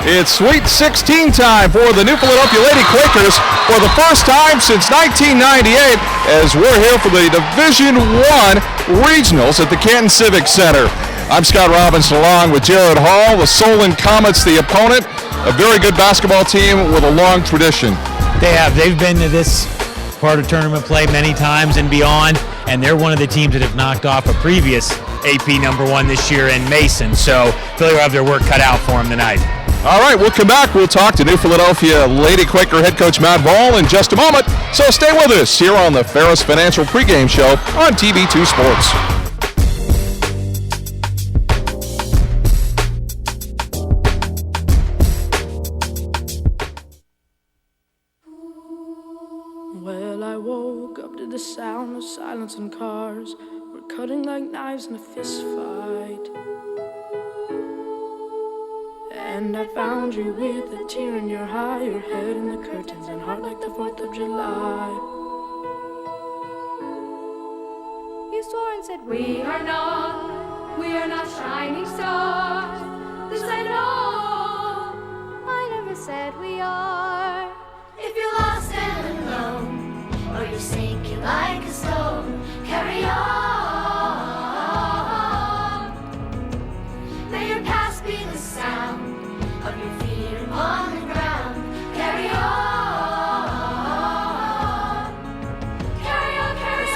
It's Sweet 16 time for the New Philadelphia Lady Quakers for the first time since 1998 as we're here for the Division I Regionals at the Canton Civic Center. I'm Scott Robinson along with Jared Hall. The Solon Comets, the opponent, a very good basketball team with a long tradition. They have. They've been to this part of tournament play many times and beyond, and they're one of the teams that have knocked off a previous AP #1 this year in Mason. So Philly will have their work cut out for them tonight. All right, we'll come back. We'll talk to New Philadelphia Lady Quaker head coach Matt Vall in just a moment. So stay with us here on the Ferris Financial pregame show on TV2 Sports. Well, I woke up to the sound of silence and cars. We're cutting like knives in a fist fight. And I found you with a tear in your eye, your head in the curtains and heart like the 4th of July. You swore and said we are not shining stars. This I know, I never said we are. If you're lost and alone, or you're sinking like a stone, carry on. May your past be the sound of your feet upon the ground. Carry on. Carry on, carry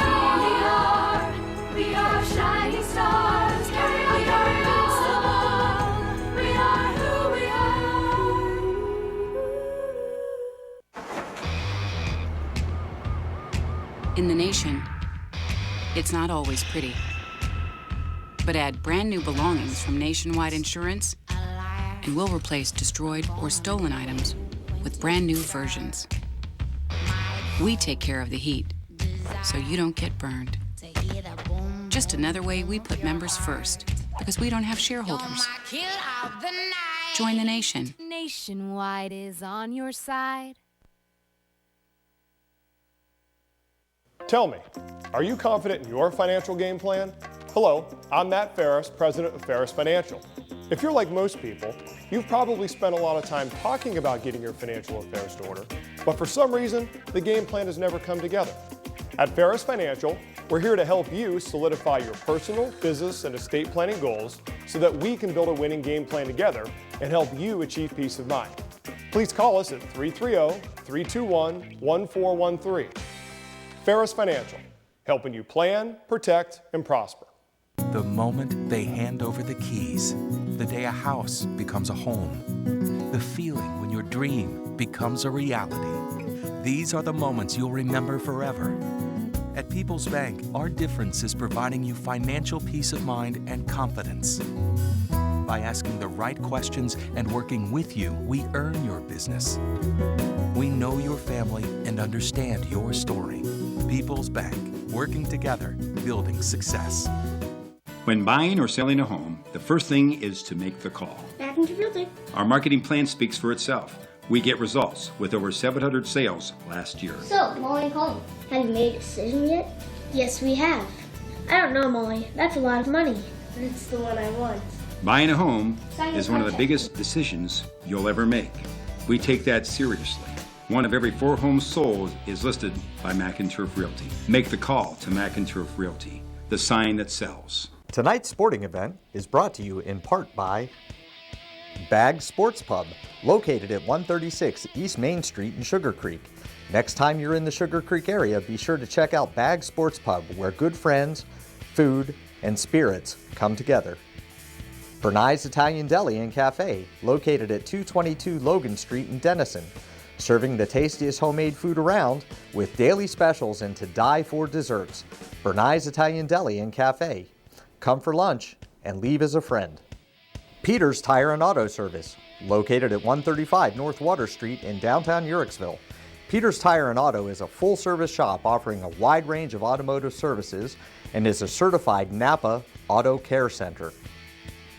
on. We are shining stars. Carry on, we are who we are. In the nation, it's not always pretty. But add brand new belongings from Nationwide Insurance, and we'll replace destroyed or stolen items with brand new versions. We take care of the heat, so you don't get burned. Just another way we put members first, because we don't have shareholders. Join the nation. Nationwide is on your side. Tell me, are you confident in your financial game plan? Hello, I'm Matt Ferris, president of Ferris Financial. If you're like most people, you've probably spent a lot of time talking about getting your financial affairs in order, but for some reason, the game plan has never come together. At Ferris Financial, we're here to help you solidify your personal, business, and estate planning goals so that we can build a winning game plan together and help you achieve peace of mind. Please call us at 330-321-1413. Ferris Financial, helping you plan, protect, and prosper. The moment they hand over the keys, the day a house becomes a home, the feeling when your dream becomes a reality. These are the moments you'll remember forever. At People's Bank, our difference is providing you financial peace of mind and confidence. By asking the right questions and working with you, we earn your business. We know your family and understand your story. People's Bank, working together, building success. When buying or selling a home, the first thing is to make the call. Macintyre Realty. Our marketing plan speaks for itself. We get results with over 700 sales last year. So, Molly and Colin, have you made a decision yet? Yes, we have. I don't know, Molly. That's a lot of money. But it's the one I want. Buying a home is one of the biggest decisions you'll ever make. We take that seriously. One of every 4 homes sold is listed by Macintyre Realty. Make the call to Macintyre Realty, the sign that sells. Tonight's sporting event is brought to you in part by Bag Sports Pub, located at 136 East Main Street in Sugar Creek. Next time you're in the Sugar Creek area, be sure to check out Bag Sports Pub, where good friends, food, and spirits come together. Bernai's Italian Deli and Cafe, located at 222 Logan Street in Denison, serving the tastiest homemade food around with daily specials and to die for desserts. Bernai's Italian Deli and Cafe. Come for lunch and leave as a friend. Peter's Tire and Auto Service, located at 135 North Water Street in downtown Uhrichsville. Peter's Tire and Auto is a full-service shop offering a wide range of automotive services and is a certified Napa Auto Care Center.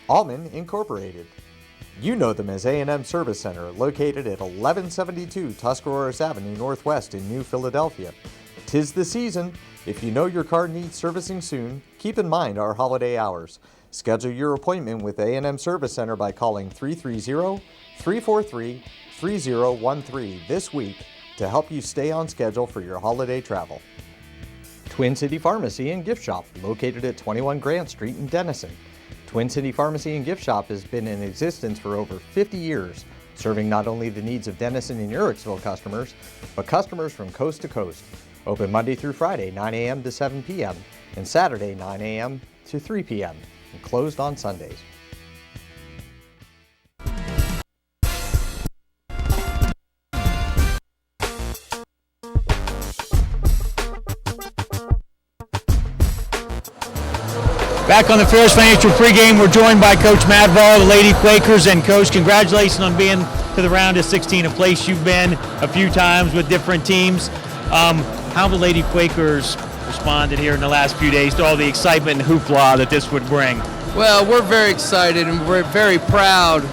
Allman Incorporated. You know them as A&M Service Center, located at 1172 Tuscaroras Avenue Northwest in New Philadelphia. 'Tis the season. If you know your car needs servicing soon, Keep in mind our holiday hours. Schedule your appointment with A&M Service Center by calling 330-343-3013 this week to help you stay on schedule for your holiday travel. Twin City Pharmacy and Gift Shop, located at 21 Grant Street in Denison. Twin City Pharmacy and Gift Shop has been in existence for over 50 years, serving not only the needs of Denison and Uricksville customers, but customers from coast to coast. Open Monday through Friday, 9 a.m. to 7 p.m., and Saturday, 9 a.m. to 3 p.m., and closed on Sundays. Back on the Ferris Financial pregame, we're joined by Coach Madval, the Lady Quakers, and Coach, congratulations on being to the round of 16, a place you've been a few times with different teams. How have the Lady Quakers responded here in the last few days to all the excitement and hoopla that this would bring? Well, we're very excited and we're very proud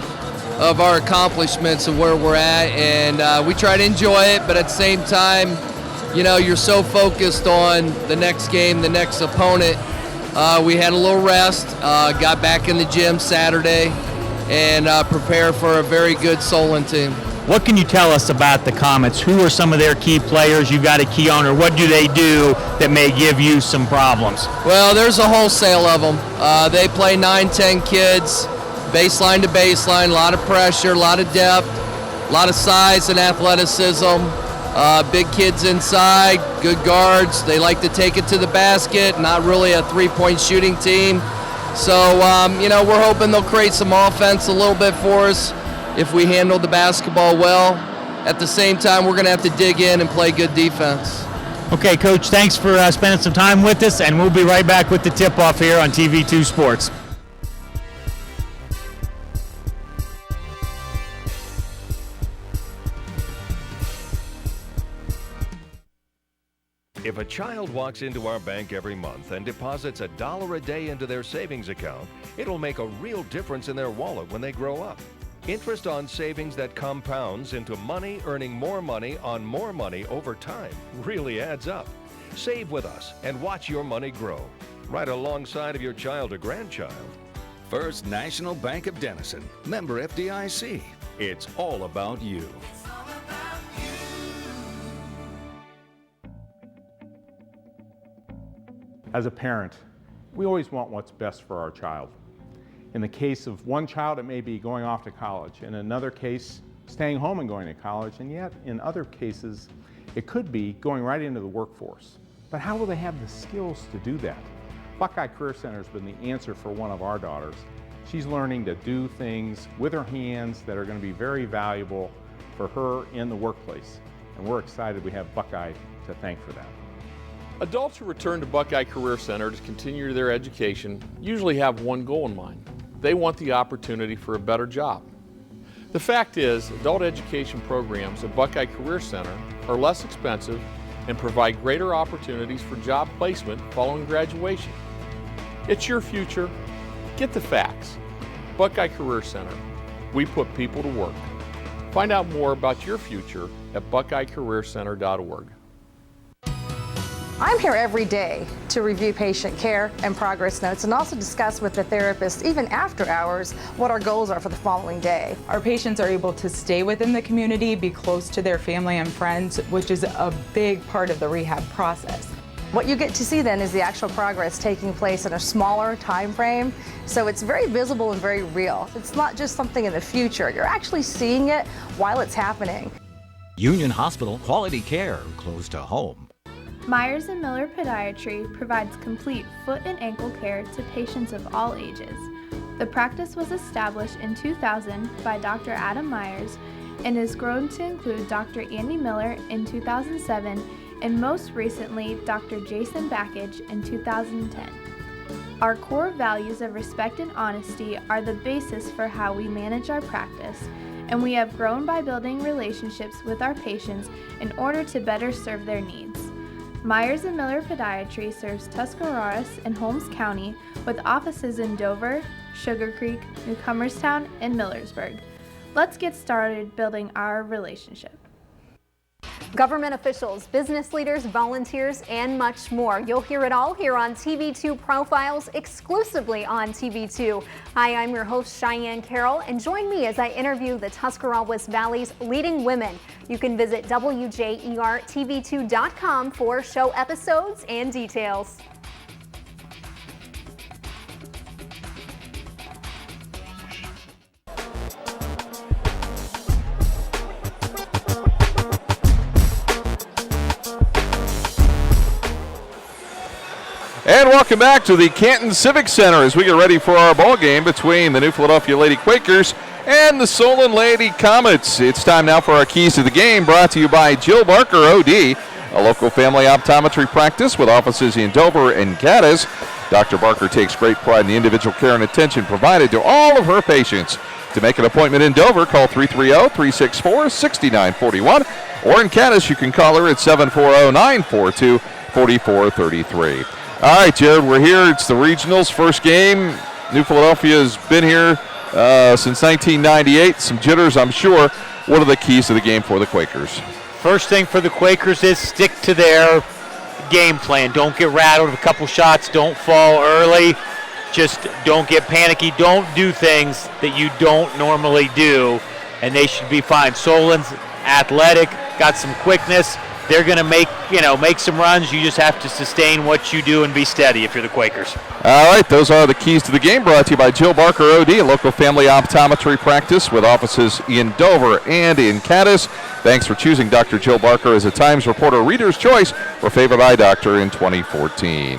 of our accomplishments and where we're at, and we try to enjoy it, but at the same time, you know, you're so focused on the next game, the next opponent. We had a little rest, got back in the gym Saturday, and prepare for a very good Solon team. What can you tell us about the Comets? Who are some of their key players you've got a key on, or what do they do that may give you some problems? Well, there's a wholesale of them. They play 9-10 kids, baseline to baseline, a lot of pressure, a lot of depth, a lot of size and athleticism. Big kids inside, good guards. They like to take it to the basket, not really a three-point shooting team. So, you know, we're hoping they'll create some offense a little bit for us if we handle the basketball well. At the same time, we're going to have to dig in and play good defense. Okay, Coach, thanks for spending some time with us, and we'll be right back with the tip-off here on TV2 Sports. If a child walks into our bank every month and deposits $1 a day into their savings account, it'll make a real difference in their wallet when they grow up. Interest on savings that compounds into money earning more money on more money over time really adds up. Save with us and watch your money grow, right alongside of your child or grandchild. First National Bank of Denison, member FDIC. It's all about you. As a parent, we always want what's best for our child. In the case of one child, it may be going off to college. In another case, staying home and going to college. And yet, in other cases, it could be going right into the workforce. But how will they have the skills to do that? Buckeye Career Center has been the answer for one of our daughters. She's learning to do things with her hands that are going to be very valuable for her in the workplace. And we're excited we have Buckeye to thank for that. Adults who return to Buckeye Career Center to continue their education usually have one goal in mind. They want the opportunity for a better job. The fact is, adult education programs at Buckeye Career Center are less expensive and provide greater opportunities for job placement following graduation. It's your future. Get the facts. Buckeye Career Center. We put people to work. Find out more about your future at buckeyecareercenter.org. I'm here every day to review patient care and progress notes and also discuss with the therapist, even after hours, what our goals are for the following day. Our patients are able to stay within the community, be close to their family and friends, which is a big part of the rehab process. What you get to see then is the actual progress taking place in a smaller time frame, so it's very visible and very real. It's not just something in the future, you're actually seeing it while it's happening. Union Hospital, quality care close to home. Myers & Miller Podiatry provides complete foot and ankle care to patients of all ages. The practice was established in 2000 by Dr. Adam Myers and has grown to include Dr. Andy Miller in 2007 and most recently Dr. Jason Backage in 2010. Our core values of respect and honesty are the basis for how we manage our practice, and we have grown by building relationships with our patients in order to better serve their needs. Myers & Miller Podiatry serves Tuscarawas and Holmes County with offices in Dover, Sugar Creek, New Comerstown, and Millersburg. Let's get started building our relationship. government officials, business leaders, volunteers, and much more. You'll hear it all here on TV2 Profiles, exclusively on TV2. Hi, I'm your host, Cheyenne Carroll, and join me as I interview the Tuscarawas Valley's leading women. You can visit WJERTV2.com for show episodes and details. And welcome back to the Canton Civic Center as we get ready for our ball game between the New Philadelphia Lady Quakers and the Solon Lady Comets. It's time now for our keys to the game, brought to you by Jill Barker, OD, a local family optometry practice with offices in Dover and Cadiz. Dr. Barker takes great pride in the individual care and attention provided to all of her patients. To make an appointment in Dover, call 330-364-6941, or in Cadiz, you can call her at 740-942-4433. All right, Jared, we're here. It's the regionals, first game. New Philadelphia's been here since 1998. Some jitters, I'm sure. What are the keys to the game for the Quakers? First thing for the Quakers is stick to their game plan. Don't get rattled with a couple shots. Don't fall early. Just don't get panicky. Don't do things that you don't normally do, and they should be fine. Solon's athletic, got some quickness. They're going to make some runs. You just have to sustain what you do and be steady if you're the Quakers. All right, those are the keys to the game, brought to you by Jill Barker, OD, a local family optometry practice with offices in Dover and in Cadiz. Thanks for choosing Dr. Jill Barker as a Times Reporter Reader's Choice for Favorite Eye Doctor in 2014.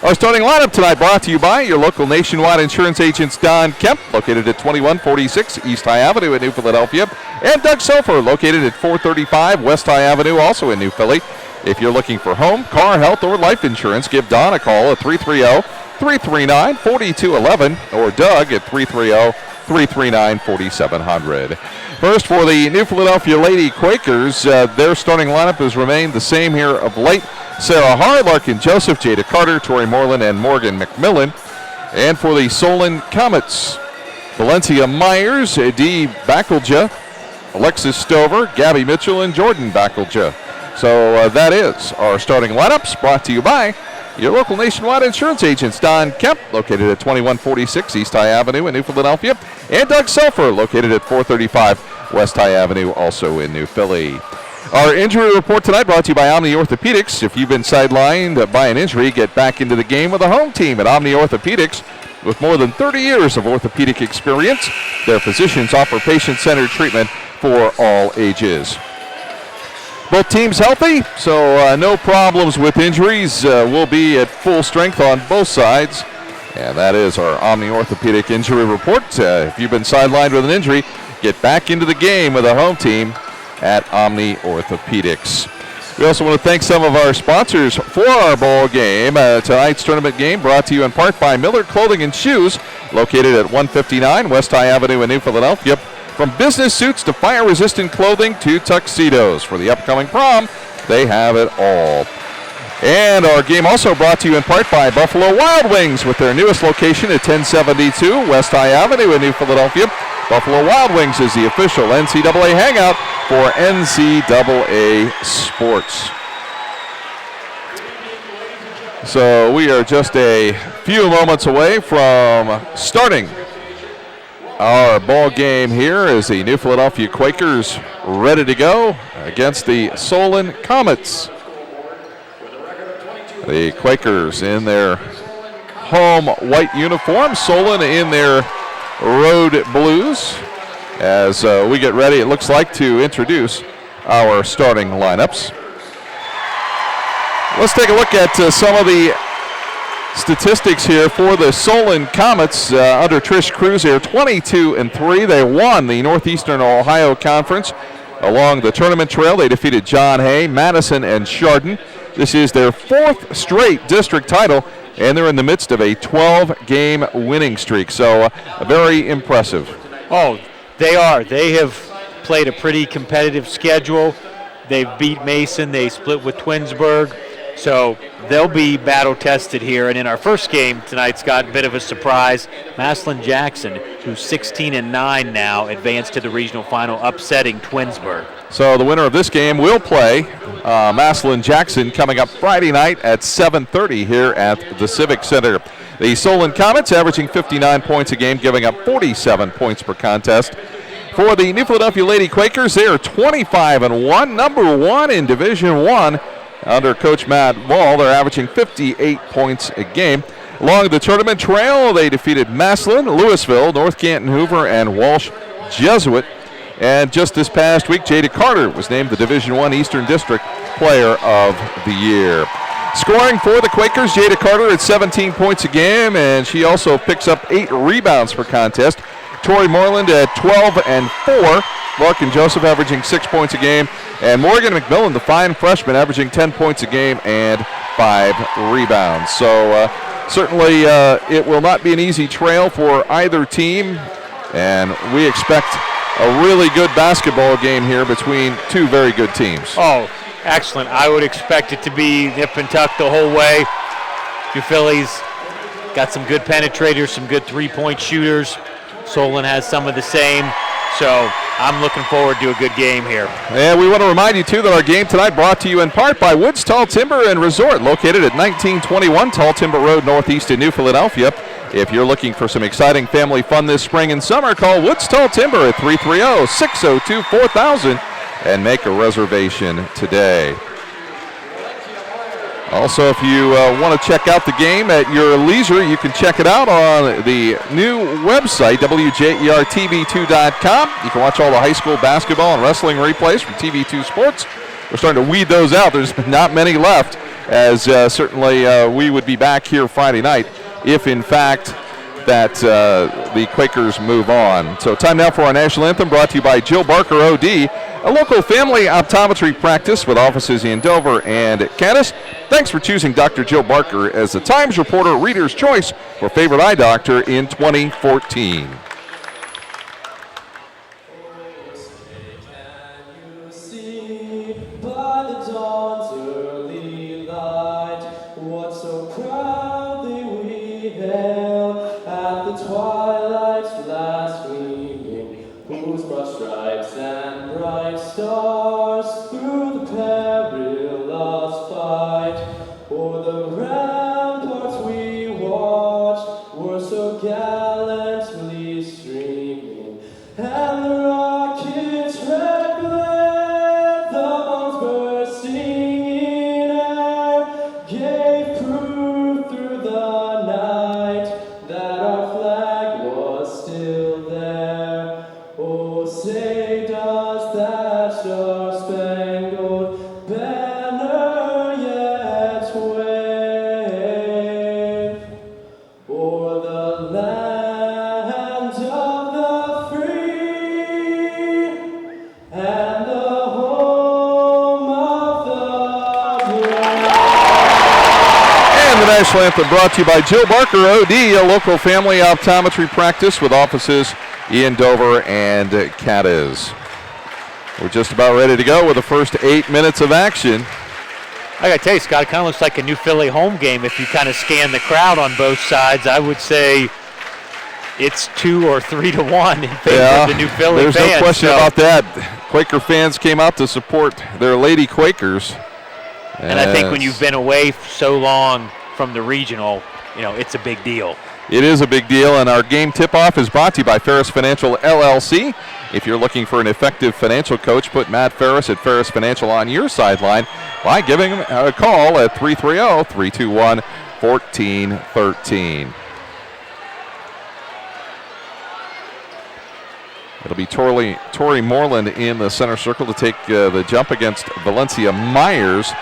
Our starting lineup tonight brought to you by your local nationwide insurance agents, Don Kemp, located at 2146 East High Avenue in New Philadelphia, and Doug Sofer, located at 435 West High Avenue, also in New Philly. If you're looking for home, car, health, or life insurance, give Don a call at 330-339-4211 or Doug at 330-339-4700. First, for the New Philadelphia Lady Quakers, their starting lineup has remained the same here of late. Sarah Har, Larkin Joseph, Jada Carter, Tori Moreland, and Morgan McMillan. And for the Solon Comets, Valencia Myers, Dee Backelja, Alexis Stover, Gabby Mitchell, and Jordan Backelja. So that is our starting lineups, brought to you by your local nationwide insurance agents, Don Kemp, located at 2146 East High Avenue in New Philadelphia, and Doug Selfer, located at 435 West High Avenue, also in New Philly. Our injury report tonight brought to you by Omni Orthopedics. If you've been sidelined by an injury, get back into the game with a home team at Omni Orthopedics. With more than 30 years of orthopedic experience, their physicians offer patient-centered treatment for all ages. Both teams healthy, so no problems with injuries. We'll be at full strength on both sides. And that is our Omni Orthopedic injury report. If you've been sidelined with an injury, get back into the game with a home team at Omni Orthopedics. We also want to thank some of our sponsors for our ball game. Tonight's tournament game brought to you in part by Miller Clothing and Shoes, located at 159 West High Avenue in New Philadelphia. From business suits to fire-resistant clothing to tuxedos. For the upcoming prom, they have it all. And our game also brought to you in part by Buffalo Wild Wings with their newest location at 1072 West High Avenue in New Philadelphia. Buffalo Wild Wings is the official NCAA hangout for NCAA sports. So we are just a few moments away from starting our ball game here as the New Philadelphia Quakers ready to go against the Solon Comets. The Quakers in their home white uniform, Solon in their road blues. As we get ready, it looks like, to introduce our starting lineups. Let's take a look at some of the statistics here for the Solon Comets under Trish Cruz here. 22-3. They won the Northeastern Ohio Conference along the tournament trail. They defeated John Hay, Madison, and Chardon. This is their fourth straight district title, and they're in the midst of a 12-game winning streak. So very impressive. Oh, they are. They have played a pretty competitive schedule. They've beat Mason. They split with Twinsburg. So they'll be battle-tested here. And in our first game tonight's got a bit of a surprise. Maslin Jackson, who's 16-9 now, advanced to the regional final, upsetting Twinsburg. So the winner of this game will play Maslin Jackson coming up Friday night at 7:30 here at the Civic Center. The Solon Comets averaging 59 points a game, giving up 47 points per contest. For the New Philadelphia Lady Quakers, they are 25-1, number 1 in Division I. Under Coach Matt Wall, they're averaging 58 points a game. Along the tournament trail, they defeated Maslin, Louisville, North Canton Hoover, and Walsh Jesuit. And just this past week, Jada Carter was named the Division I Eastern District Player of the Year. Scoring for the Quakers, Jada Carter at 17 points a game, and she also picks up 8 rebounds per contest. Tori Moreland at 12 and 4. Larkin Joseph averaging 6 points a game. And Morgan McMillan, the fine freshman, averaging 10 points a game and 5 rebounds. So certainly it will not be an easy trail for either team. And we expect a really good basketball game here between two very good teams. Oh, excellent. I would expect it to be nip and tuck the whole way. New Philly's got some good penetrators, some good three-point shooters. Solon has some of the same. So I'm looking forward to a good game here. And we want to remind you, too, that our game tonight brought to you in part by Woods Tall Timber and Resort, located at 1921 Tall Timber Road, northeast in New Philadelphia. If you're looking for some exciting family fun this spring and summer, call Woods Tall Timber at 330-602-4000 and make a reservation today. Also, if you want to check out the game at your leisure, you can check it out on the new website, WJERTV2.com. You can watch all the high school basketball and wrestling replays from TV2 Sports. We're starting to weed those out. There's not many left, as certainly we would be back here Friday night if, in fact, that the Quakers move on. So time now for our national anthem, brought to you by Jill Barker OD, a local family optometry practice with offices in Dover and Caddis. Thanks for choosing Dr. Jill Barker as the Times Reporter Reader's Choice for Favorite Eye Doctor in 2014. Stars through the perilous fight, o'er the ramparts we watched were so gallantly streaming, and the rockets' red glare, the bombs bursting in air, gave proof through the night that our flag was still there. Oh, say does that Star-Spangled Banner yet wave o'er the land of the free and the home of the brave? And the national anthem brought to you by Jill Barker OD, a local family optometry practice with offices in Dover and Cadiz. We're just about ready to go with the first 8 minutes of action. I got to tell you, Scott, it kind of looks like a New Philly home game if you kind of scan the crowd on both sides. I would say it's 2 or 3 to 1 in favor of the New Philly there's fans. No question about that. Quaker fans came out to support their Lady Quakers. And I think when you've been away so long from the regional, you know, it's a big deal. It is a big deal, and our game tip-off is brought to you by Ferris Financial, LLC. If you're looking for an effective financial coach, put Matt Ferris at Ferris Financial on your sideline by giving him a call at 330-321-1413. It'll be Tori Moreland in the center circle to take the jump against Valencia Myers.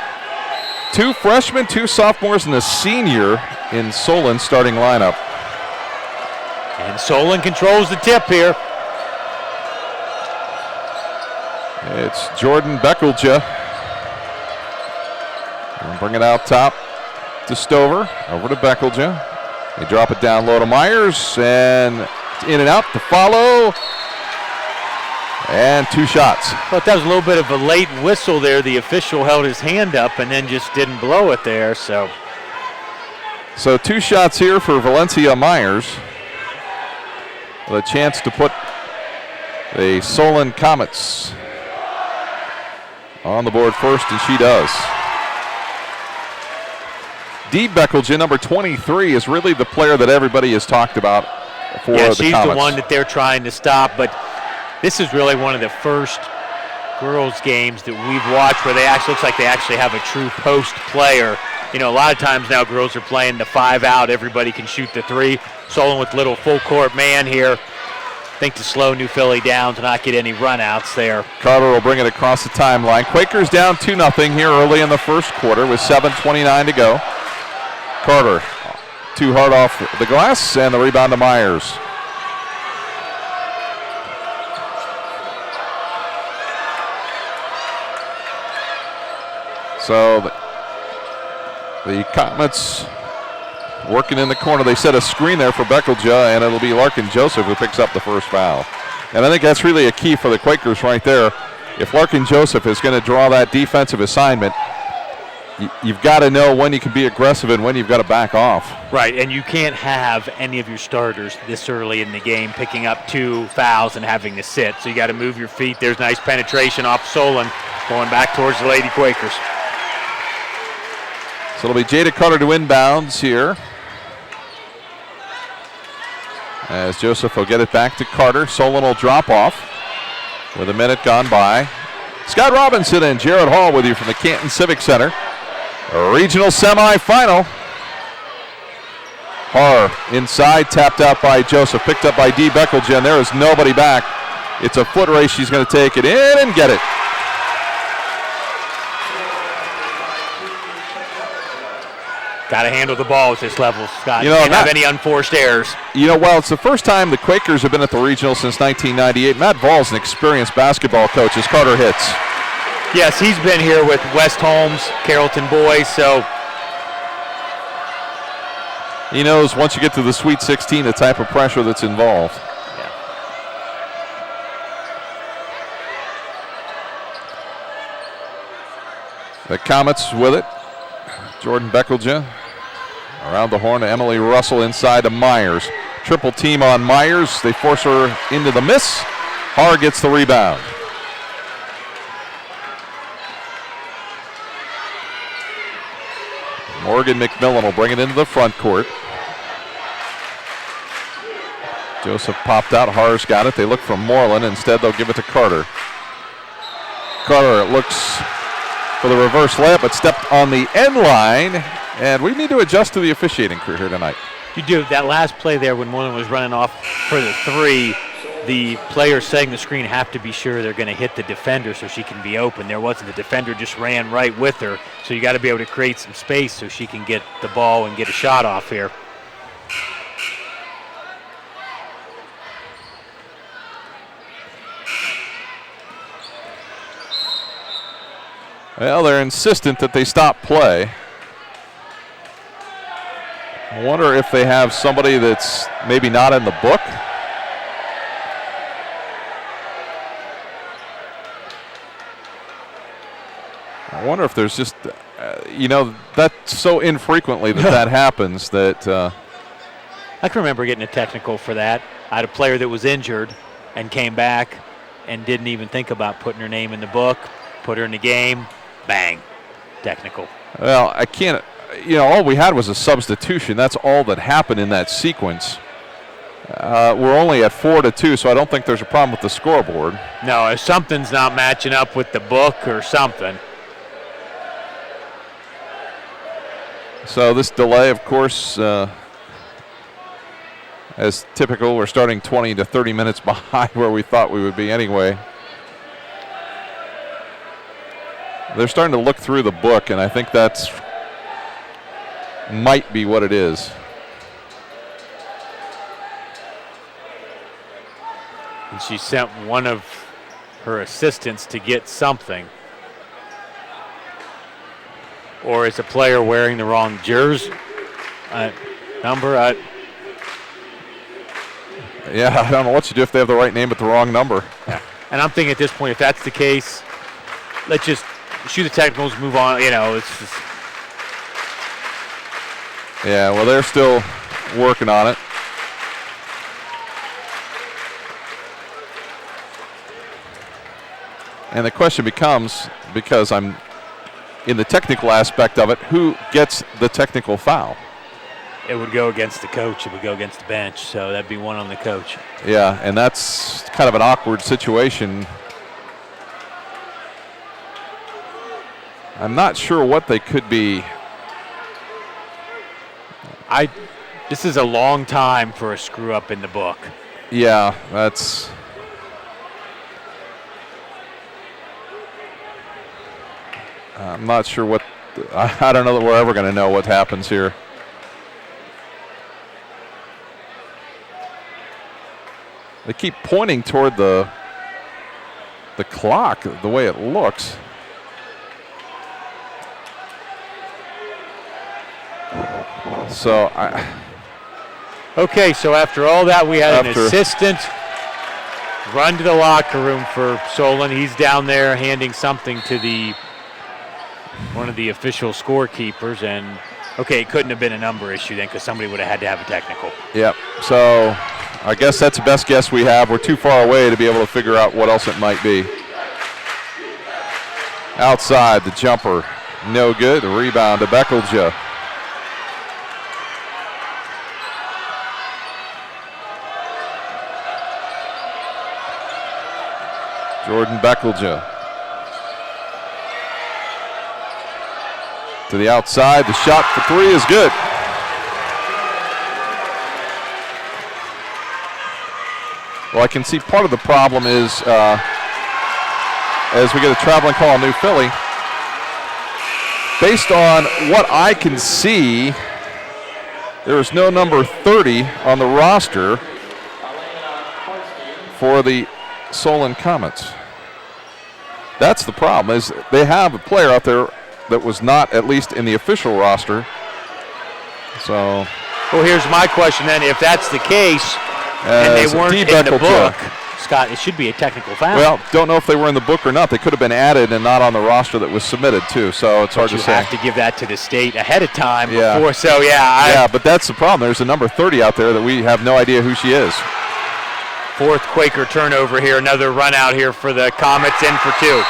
2 freshmen, 2 sophomores, and a senior in Solon's starting lineup. And Solon controls the tip here. It's Jordan Beckelja. Bring it out top to Stover, over to Beckelja. They drop it down low to Myers, and in and out to follow. And 2 shots. But that was a little bit of a late whistle there. The official held his hand up and then just didn't blow it there. So 2 shots here for Valencia Myers. With a chance to put the Solon Comets on the board first, and she does. Dee Beckelgen, number 23, is really the player that everybody has talked about for the Comets. She's the one that they're trying to stop, but this is really one of the first girls' games that we've watched where looks like they actually have a true post player. You know, a lot of times now girls are playing the 5 out. Everybody can shoot the 3. Solon with little full court man here. I think to slow New Philly down to not get any runouts there. Carter will bring it across the timeline. Quakers down 2-0 here early in the first quarter with 7:29 to go. Carter too hard off the glass, and the rebound to Myers. So the Comets working in the corner. They set a screen there for Beckelja, and it'll be Larkin Joseph who picks up the first foul. And I think that's really a key for the Quakers right there. If Larkin Joseph is going to draw that defensive assignment, you've got to know when you can be aggressive and when you've got to back off. Right, and you can't have any of your starters this early in the game picking up 2 fouls and having to sit. So you got to move your feet. There's nice penetration off Solon going back towards the Lady Quakers. So it'll be Jada Carter to inbounds here, as Joseph will get it back to Carter. Solon will drop off with a minute gone by. Scott Robinson and Jared Hall with you from the Canton Civic Center. A regional semifinal. Har inside, tapped out by Joseph, picked up by Dee Beckelgen. There is nobody back. It's a foot race. She's going to take it in and get it. Got to handle the ball at this level, Scott. You You know, can't have any unforced errors. You know, well, it's the first time the Quakers have been at the regional since 1998. Matt Voll's an experienced basketball coach as Carter hits. Yes, he's been here with West Holmes, Carrollton boys, so he knows once you get to the Sweet 16 the type of pressure that's involved. The Comets with it. Jordan Beckelja around the horn to Emily Russell inside to Myers. Triple team on Myers. They force her into the miss. Har gets the rebound. Morgan McMillan will bring it into the front court. Joseph popped out. Har's got it. They look for Moreland. Instead, they'll give it to Carter. Carter looks for the reverse layup, but stepped on the end line. And we need to adjust to the officiating crew here tonight. you do. That last play there when Moreland was running off for the 3, the players setting the screen have to be sure they're going to hit the defender so she can be open. There wasn't. The defender just ran right with her. So you got to be able to create some space so she can get the ball and get a shot off here. Well, they're insistent that they stop play. I wonder if they have somebody that's maybe not in the book. I wonder if there's just, that's so infrequently that happens that. I can remember getting a technical for that. I had a player that was injured and came back and didn't even think about putting her name in the book, put her in the game, bang, technical. Well, I can't, all we had was a substitution. That's all that happened in that sequence. We're only at 4-2, so I don't think there's a problem with the scoreboard. No, if something's not matching up with the book or something. So this delay, of course, as typical, we're starting 20 to 30 minutes behind where we thought we would be anyway. They're starting to look through the book, and I think that's might be what it is. And she sent one of her assistants to get something. Or is a player wearing the wrong jersey number? Yeah, I don't know what you do if they have the right name but the wrong number. Yeah. And I'm thinking at this point, if that's the case, let's just shoot the technicals, move on. It's just. Yeah, well, they're still working on it. And the question becomes, because I'm in the technical aspect of it, who gets the technical foul? It would go against the coach. It would go against the bench. So that'd be one on the coach. Yeah, and that's kind of an awkward situation. I'm not sure what they could be. This is a long time for a screw up in the book. Yeah, that's. I'm not sure what. I don't know that we're ever going to know what happens here. They keep pointing toward the clock, the way it looks. So Okay, so after all that, we had an assistant run to the locker room for Solon. He's down there handing something to one of the official scorekeepers, and okay, it couldn't have been a number issue then, because somebody would have had to have a technical. Yep. So I guess that's the best guess we have. We're too far away to be able to figure out what else it might be. Outside, the jumper, no good. The rebound to Beckelja. Jordan Beckelja. To the outside, the shot for three is good. Well, I can see part of the problem is as we get a traveling call on New Philly, based on what I can see, there is no number 30 on the roster for the Solon Comets. That's the problem, is they have a player out there that was not at least in the official roster. So. Well, here's my question then. If that's the case, and they weren't in the book, Scott, it should be a technical foul. Well, don't know if they were in the book or not. They could have been added and not on the roster that was submitted too. So it's hard to say. You have to give that to the state ahead of time Yeah. before. So yeah, but that's the problem. There's a number 30 out there that we have no idea who she is. Fourth Quaker turnover here. Another run out here for the Comets, in for two.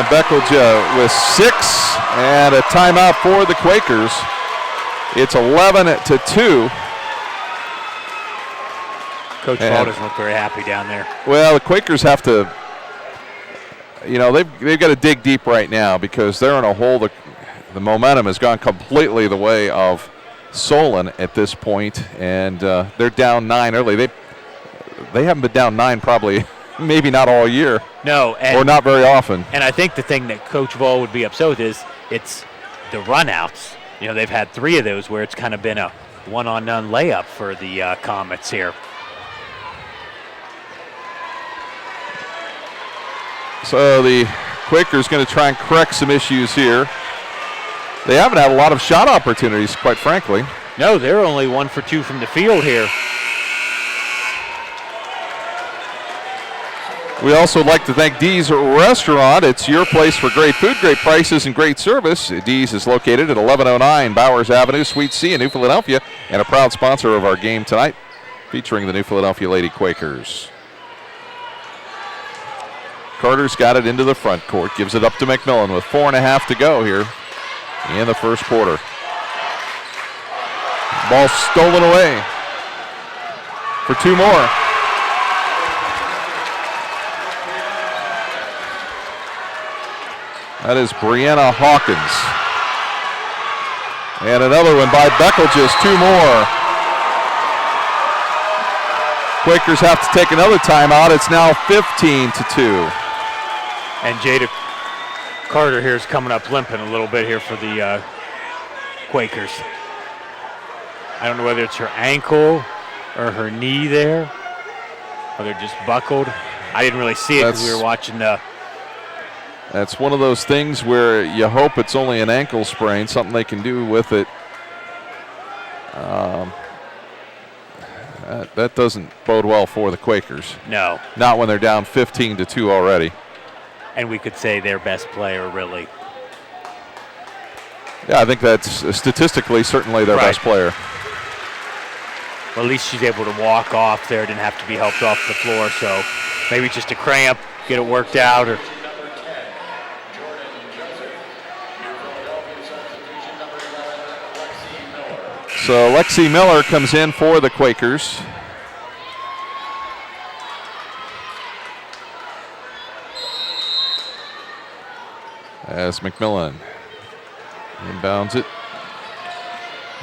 Beckelja with 6 and a timeout for the Quakers. It's 11-2. Coach Ball doesn't look very happy down there. Well, the Quakers have to, they've got to dig deep right now because they're in a hole. The momentum has gone completely the way of Solon at this point, and they're down 9 early. They haven't been down 9 probably, maybe not all year. No. Or not very often. And I think the thing that Coach Vol would be upset with is it's the runouts. They've had 3 of those where it's kind of been a one-on-none layup for the Comets here. So the Quakers going to try and correct some issues here. They haven't had a lot of shot opportunities, quite frankly. No, they're only 1 for 2 from the field here. We also like to thank Dee's Restaurant. It's your place for great food, great prices, and great service. Dee's is located at 1109 Bowers Avenue, Suite C in New Philadelphia, and a proud sponsor of our game tonight, featuring the New Philadelphia Lady Quakers. Carter's got it into the front court, gives it up to McMillan with 4.5 to go here in the first quarter. Ball stolen away for 2 more. That is Brianna Hawkins. And another one by Beckelja, 2 more. Quakers have to take another timeout. It's now 15-2. And Jada Carter here is coming up limping a little bit here for the Quakers. I don't know whether it's her ankle or her knee there, or they're just buckled. I didn't really see it because we were watching the. That's one of those things where you hope it's only an ankle sprain, something they can do with it. that doesn't bode well for the Quakers. No. Not when they're down 15-2 already. And we could say their best player, really. Yeah, I think that's statistically certainly their best player. Well, at least she's able to walk off there, didn't have to be helped off the floor, so maybe just a cramp, get it worked out. Or So Lexi Miller comes in for the Quakers. As McMillan inbounds it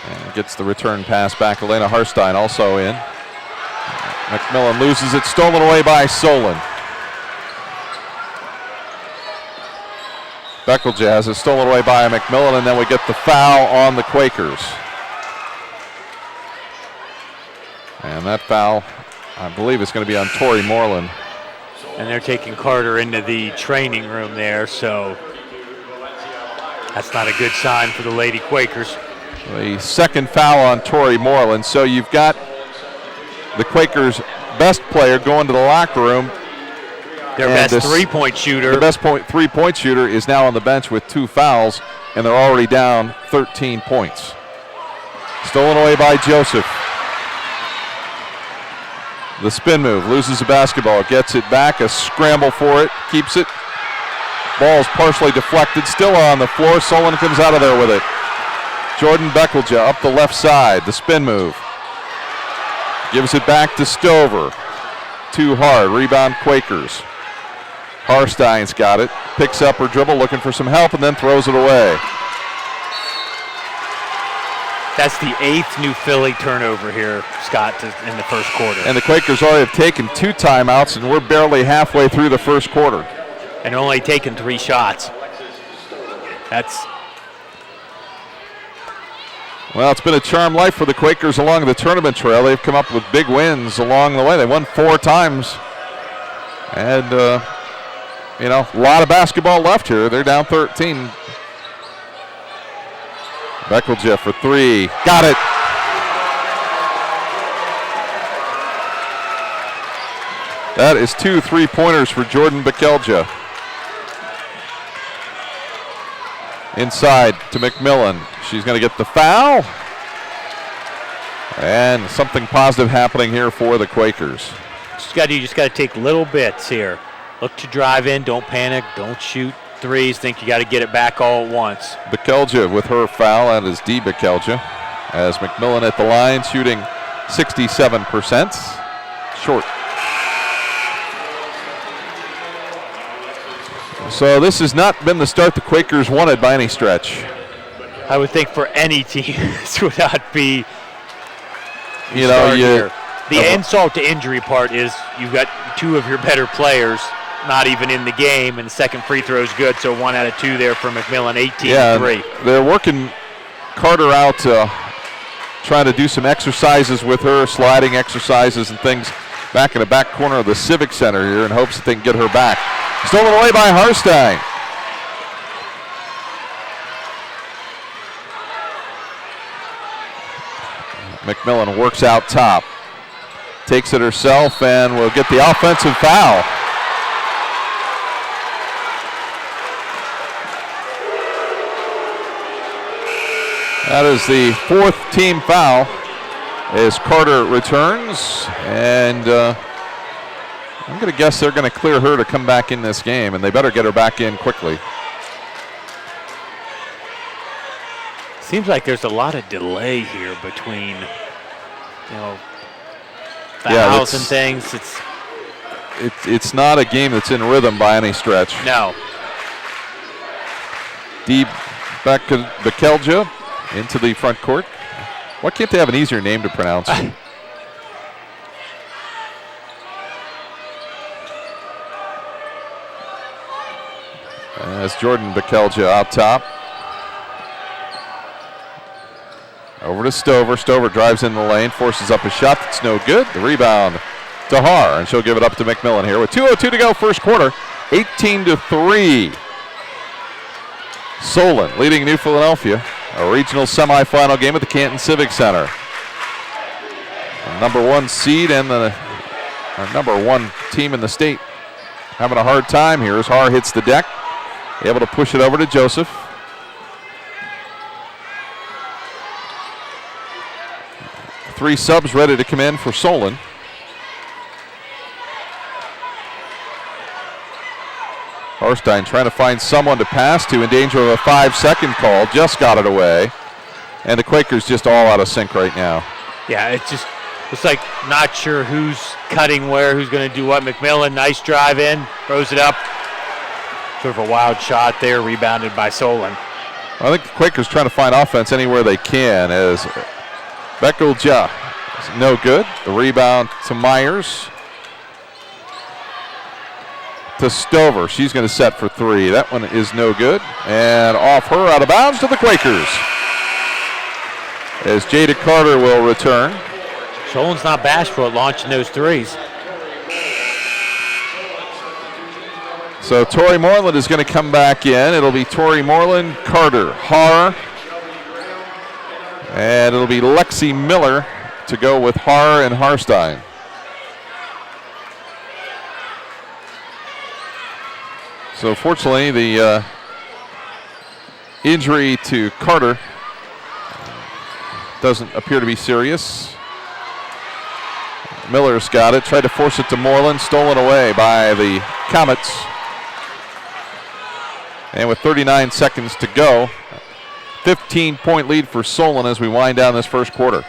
and gets the return pass back. Elena Harstein also in. McMillan loses it, stolen away by Solon. Beckelja has it stolen away by McMillan, and then we get the foul on the Quakers. And that foul, I believe, is going to be on Tori Moreland. and they're taking Carter into the training room there, so that's not a good sign for the Lady Quakers. The second foul on Tori Moreland. So you've got the Quakers' best player going to the locker room. Their best three-point shooter. The best three-point shooter is now on the bench with 2 fouls, and they're already down 13 points. Stolen away by Joseph. The spin move, loses the basketball, gets it back, a scramble for it, keeps it. Ball's partially deflected, still on the floor. Solon comes out of there with it. Jordan Beckelja up the left side, the spin move. Gives it back to Stover. Too hard, rebound Quakers. Harstein's got it, picks up her dribble, looking for some help, and then throws it away. That's the 8th New Philly turnover here, Scott, in the first quarter. And the Quakers already have taken 2 timeouts, and we're barely halfway through the first quarter. And only taken 3 shots. Well, it's been a charmed life for the Quakers along the tournament trail. They've come up with big wins along the way. They won 4 times. And, a lot of basketball left here. They're down 13. Beckelja for 3. Got it. That is 2 3-pointers for Jordan Beckelja. Inside to McMillan. She's going to get the foul. And something positive happening here for the Quakers. You just got to take little bits here. Look to drive in, don't panic, don't shoot threes, think you got to get it back all at once. Beckelja with her foul, that is D. Beckelja. As McMillan at the line, shooting 67%. Short. So this has not been the start the Quakers wanted by any stretch. I would think for any team, this would not be the insult to injury part is you've got 2 of your better players not even in the game, and the second free throw is good, so 1 out of 2 there for McMillan, 18-3. They're working Carter out, trying to do some exercises with her, sliding exercises and things back in the back corner of the Civic Center here in hopes that they can get her back. Stolen away by Harstein. McMillan works out top. Takes it herself and will get the offensive foul. That is the 4th team foul as Carter returns, and I'm going to guess they're going to clear her to come back in this game, and they better get her back in quickly. Seems like there's a lot of delay here between, fouls and things. It's not a game that's in rhythm by any stretch. No. D. Beckelja into the front court. Why can't they have an easier name to pronounce? As Jordan Beckelja out top. Over to Stover. Stover drives in the lane, forces up a shot that's no good. The rebound to Har, and she'll give it up to McMillan here with 2:02 to go first quarter. 18-3. Solon leading New Philadelphia. A regional semifinal game at the Canton Civic Center. The number 1 seed and the number 1 team in the state having a hard time here as Har hits the deck. Able to push it over to Joseph. Three subs ready to come in for Solon. Harstein trying to find someone to pass to in danger of a 5-second call. Just got it away. And the Quakers just all out of sync right now. Yeah, it's like not sure who's cutting where, who's going to do what. McMillan, nice drive in, throws it up. Sort of a wild shot there, rebounded by Solon. I think the Quakers trying to find offense anywhere they can as Bekelja is no good. The rebound to Myers. To Stover. She's going to set for 3. That one is no good. And off her, out of bounds to the Quakers. As Jada Carter will return. Solon's not bashful at launching those threes. So Tori Moreland is going to come back in. It'll be Tori Moreland, Carter, Har, and it'll be Lexi Miller to go with Har and Harstein. So fortunately, the injury to Carter doesn't appear to be serious. Miller's got it, tried to force it to Moreland, stolen away by the Comets. And with 39 seconds to go, 15-point lead for Solon as we wind down this first quarter.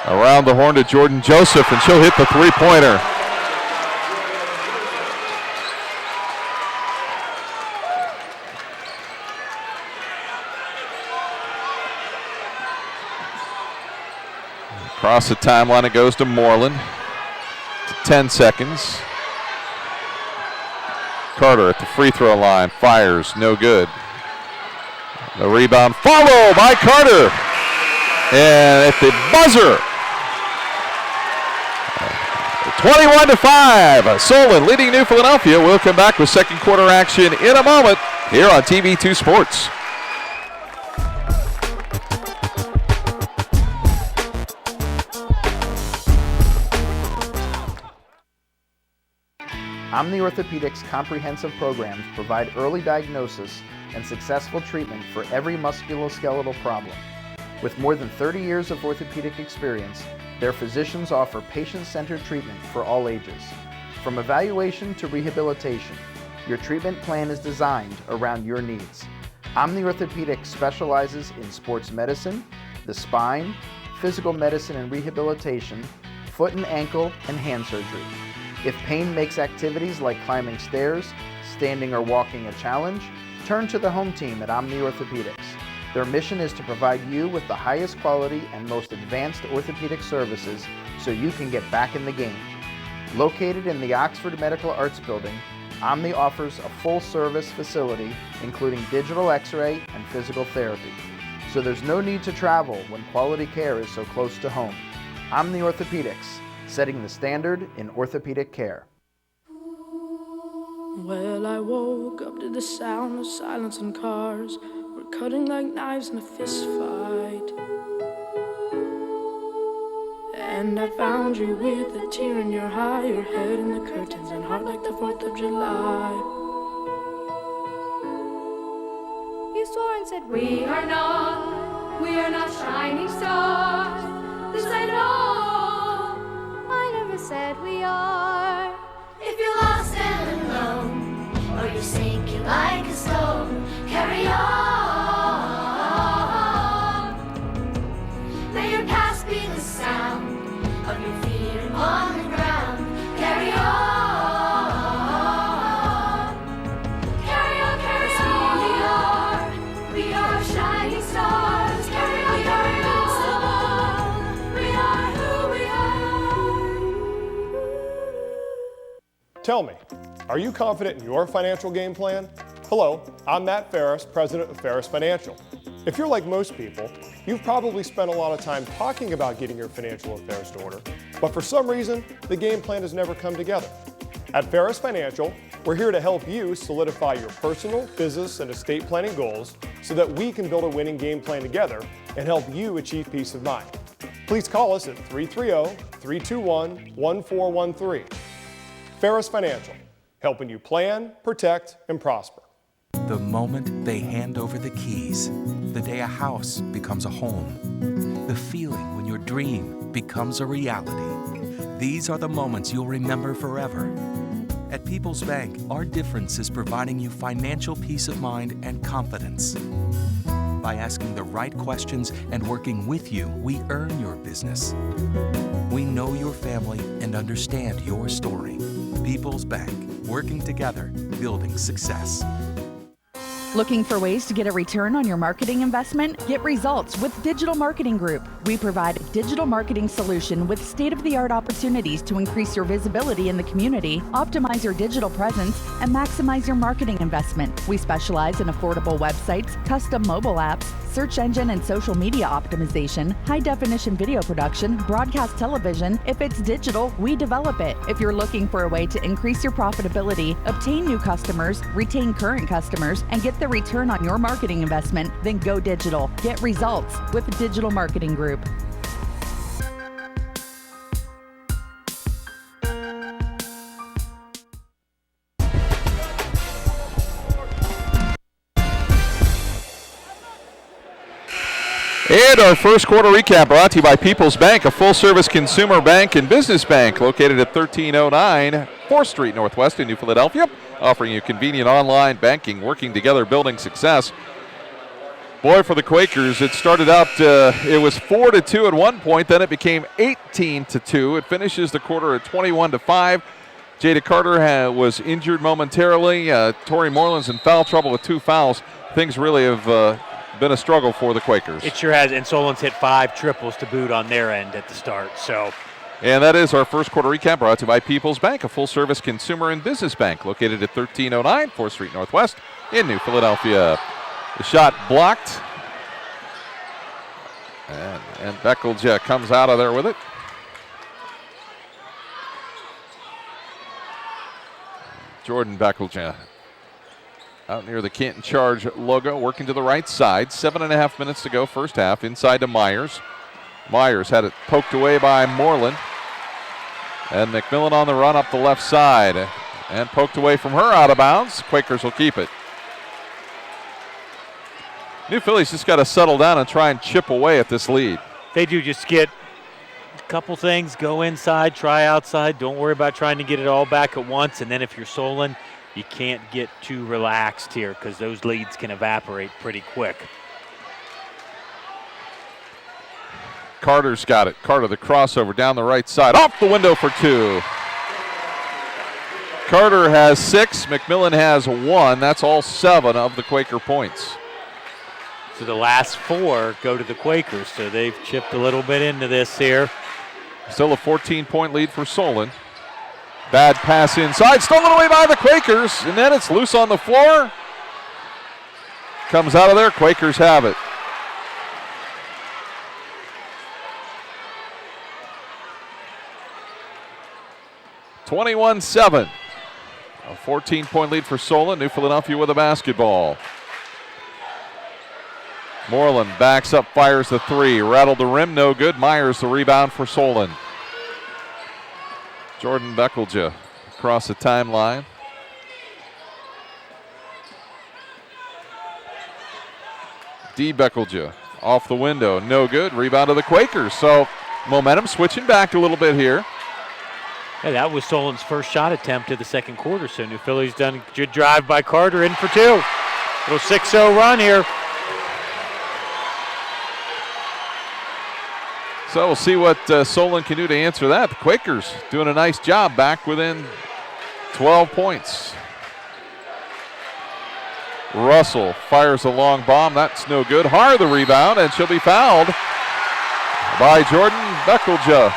Around the horn to Jordan Joseph, and she'll hit the three-pointer. Across the timeline it goes to Moreland. 10 seconds. Carter at the free throw line, fires, no good. The rebound followed by Carter. And at the buzzer, 21-5, Solon leading New Philadelphia. We'll come back with second quarter action in a moment here on TV2 Sports. Omni Orthopedics comprehensive programs provide early diagnosis and successful treatment for every musculoskeletal problem. With more than 30 years of orthopedic experience, their physicians offer patient-centered treatment for all ages. From evaluation to rehabilitation, your treatment plan is designed around your needs. Omni Orthopedics specializes in sports medicine, the spine, physical medicine and rehabilitation, foot and ankle, and hand surgery. If pain makes activities like climbing stairs, standing or walking a challenge, turn to the home team at Omni Orthopedics. Their mission is to provide you with the highest quality and most advanced orthopedic services so you can get back in the game. Located in the Oxford Medical Arts Building, Omni offers a full-service facility including digital x-ray and physical therapy. So there's no need to travel when quality care is so close to home. Omni Orthopedics, setting the standard in orthopedic care. Well, I woke up to the sound of silence and cars. We're cutting like knives in a fist fight. And I found you with a tear in your eye, your head in the curtains and heart like the 4th of July. You swore and said we are not shining stars. This I know. I never said we are. If you're lost and alone, or you're sinking like a stone, carry on. May your past be the sound of your feet on the ground. Carry on. Carry on, carry on. We are shining stars. Carry on, carry on. We are who we are. Tell me, are you confident in your financial game plan? Hello, I'm Matt Ferris, president of Ferris Financial. If you're like most people, you've probably spent a lot of time talking about getting your financial affairs in order, but for some reason, the game plan has never come together. At Ferris Financial, we're here to help you solidify your personal, business, and estate planning goals so that we can build a winning game plan together and help you achieve peace of mind. Please call us at 330-321-1413. Ferris Financial, helping you plan, protect, and prosper. The moment they hand over the keys, the day a house becomes a home, the feeling when your dream becomes a reality. These are the moments you'll remember forever. At People's Bank, our difference is providing you financial peace of mind and confidence. By asking the right questions and working with you, we earn your business. We know your family and understand your story. People's Bank, working together, building success. Looking for ways to get a return on your marketing investment? Get results with Digital Marketing Group. We provide a digital marketing solution with state-of-the-art opportunities to increase your visibility in the community, optimize your digital presence, and maximize your marketing investment. We specialize in affordable websites, custom mobile apps, search engine and social media optimization, high-definition video production, broadcast television. If it's digital, we develop it. If you're looking for a way to increase your profitability, obtain new customers, retain current customers, and get the return on your marketing investment, then go digital. Get results with Digital Marketing Group. And our first quarter recap brought to you by People's Bank, a full-service consumer bank and business bank located at 1309 4th Street Northwest in New Philadelphia, offering you convenient online banking, working together, building success. Boy, for the Quakers, it started out, it was 4-2 at one point, then it became 18-2. It finishes the quarter at 21-5. Jada Carter was injured momentarily. Tori Moreland's in foul trouble with 2 fouls. Things really have been a struggle for the Quakers. It sure has, and Solon's hit 5 triples to boot on their end at the start. And that is our first quarter recap brought to you by People's Bank, a full-service consumer and business bank located at 1309 4th Street Northwest in New Philadelphia. The shot blocked, and Beckelja comes out of there with it. Jordan Beckelja out near the Canton Charge logo, working to the right side. 7.5 minutes to go, first half. Inside to Myers. Myers had it poked away by Moreland. And McMillan on the run up the left side. And poked away from her out of bounds. Quakers will keep it. New Philly's just got to settle down and try and chip away at this lead. They do just get a couple things, go inside, try outside. Don't worry about trying to get it all back at once. And then if you're Solon, you can't get too relaxed here because those leads can evaporate pretty quick. Carter's got it. Carter, the crossover down the right side. Off the window for 2. Carter has 6. McMillan has 1. That's all 7 of the Quaker points. So the last 4 go to the Quakers. So they've chipped a little bit into this here. Still a 14-point lead for Solon. Bad pass inside, stolen away by the Quakers, and then it's loose on the floor. Comes out of there, Quakers have it. (21-7). A 14-point lead for Solon. New Philadelphia with a basketball. Moreland backs up, fires the 3. Rattled the rim, no good. Myers the rebound for Solon. Jordan Beckelja across the timeline. D. Beckelja off the window, no good. Rebound to the Quakers. So momentum switching back a little bit here. Yeah, that was Solon's first shot attempt of the second quarter. So New Philly's done a good drive by Carter, in for 2. Little 6-0 run here. So we'll see what Solon can do to answer that. The Quakers doing a nice job back within 12 points. Russell fires a long bomb. That's no good. Har the rebound, and she'll be fouled by Jordan Beckelja.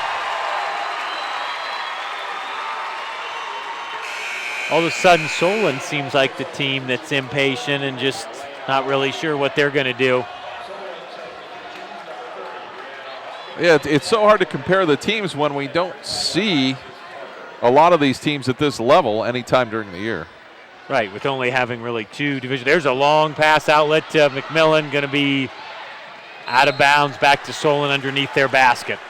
All of a sudden, Solon seems like the team that's impatient and just not really sure what they're going to do. Yeah, it's so hard to compare the teams when we don't see a lot of these teams at this level anytime during the year. Right, with only having really 2 division. There's a long pass outlet to McMillan, going to be out of bounds back to Solon underneath their basket.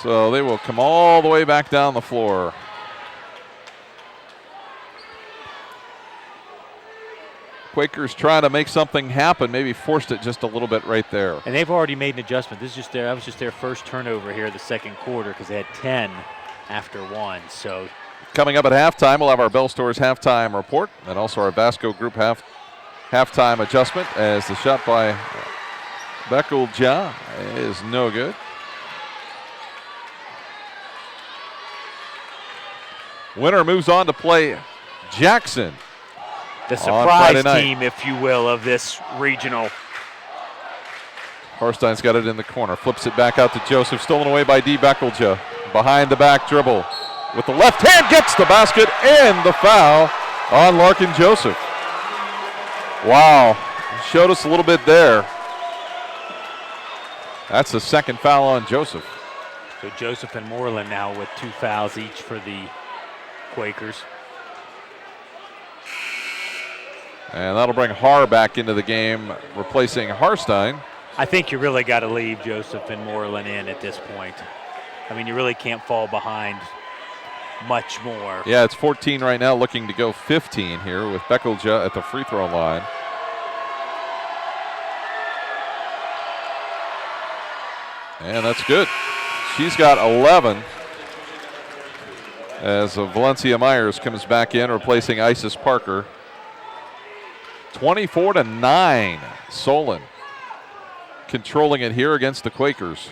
So they will come all the way back down the floor. Quakers trying to make something happen, maybe forced it just a little bit right there. And they've already made an adjustment. That was just their first turnover here the second quarter because they had 10 after 1. So coming up at halftime, we'll have our Bell Stores halftime report and also our Vasco Group halftime adjustment as the shot by Bekelja is no good. Winner moves on to play Jackson. The surprise team, if you will, of this regional. Harstein's got it in the corner, flips it back out to Joseph, stolen away by D. Bekelja. Behind the back dribble. With the left hand, gets the basket and the foul on Larkin Joseph. Wow, showed us a little bit there. That's the second foul on Joseph. So Joseph and Moreland now with 2 fouls each for the Quakers. And that'll bring Har back into the game, replacing Harstein. I think you really got to leave Joseph and Moreland in at this point. I mean, you really can't fall behind much more. Yeah, it's 14 right now, looking to go 15 here with Bekelja at the free throw line. And that's good. She's got 11 as Valencia Myers comes back in, replacing Isis Parker. 24-9, Solon controlling it here against the Quakers.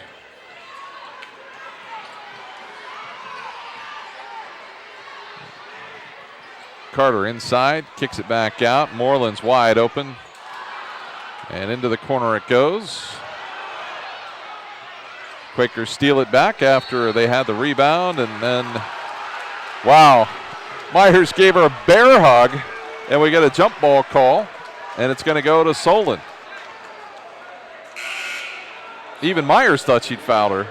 Carter inside, kicks it back out. Moreland's wide open. And into the corner it goes. Quakers steal it back after they had the rebound, and then, wow, Myers gave her a bear hug, and we get a jump ball call, and it's going to go to Solon. Even Myers thought she'd fouled her.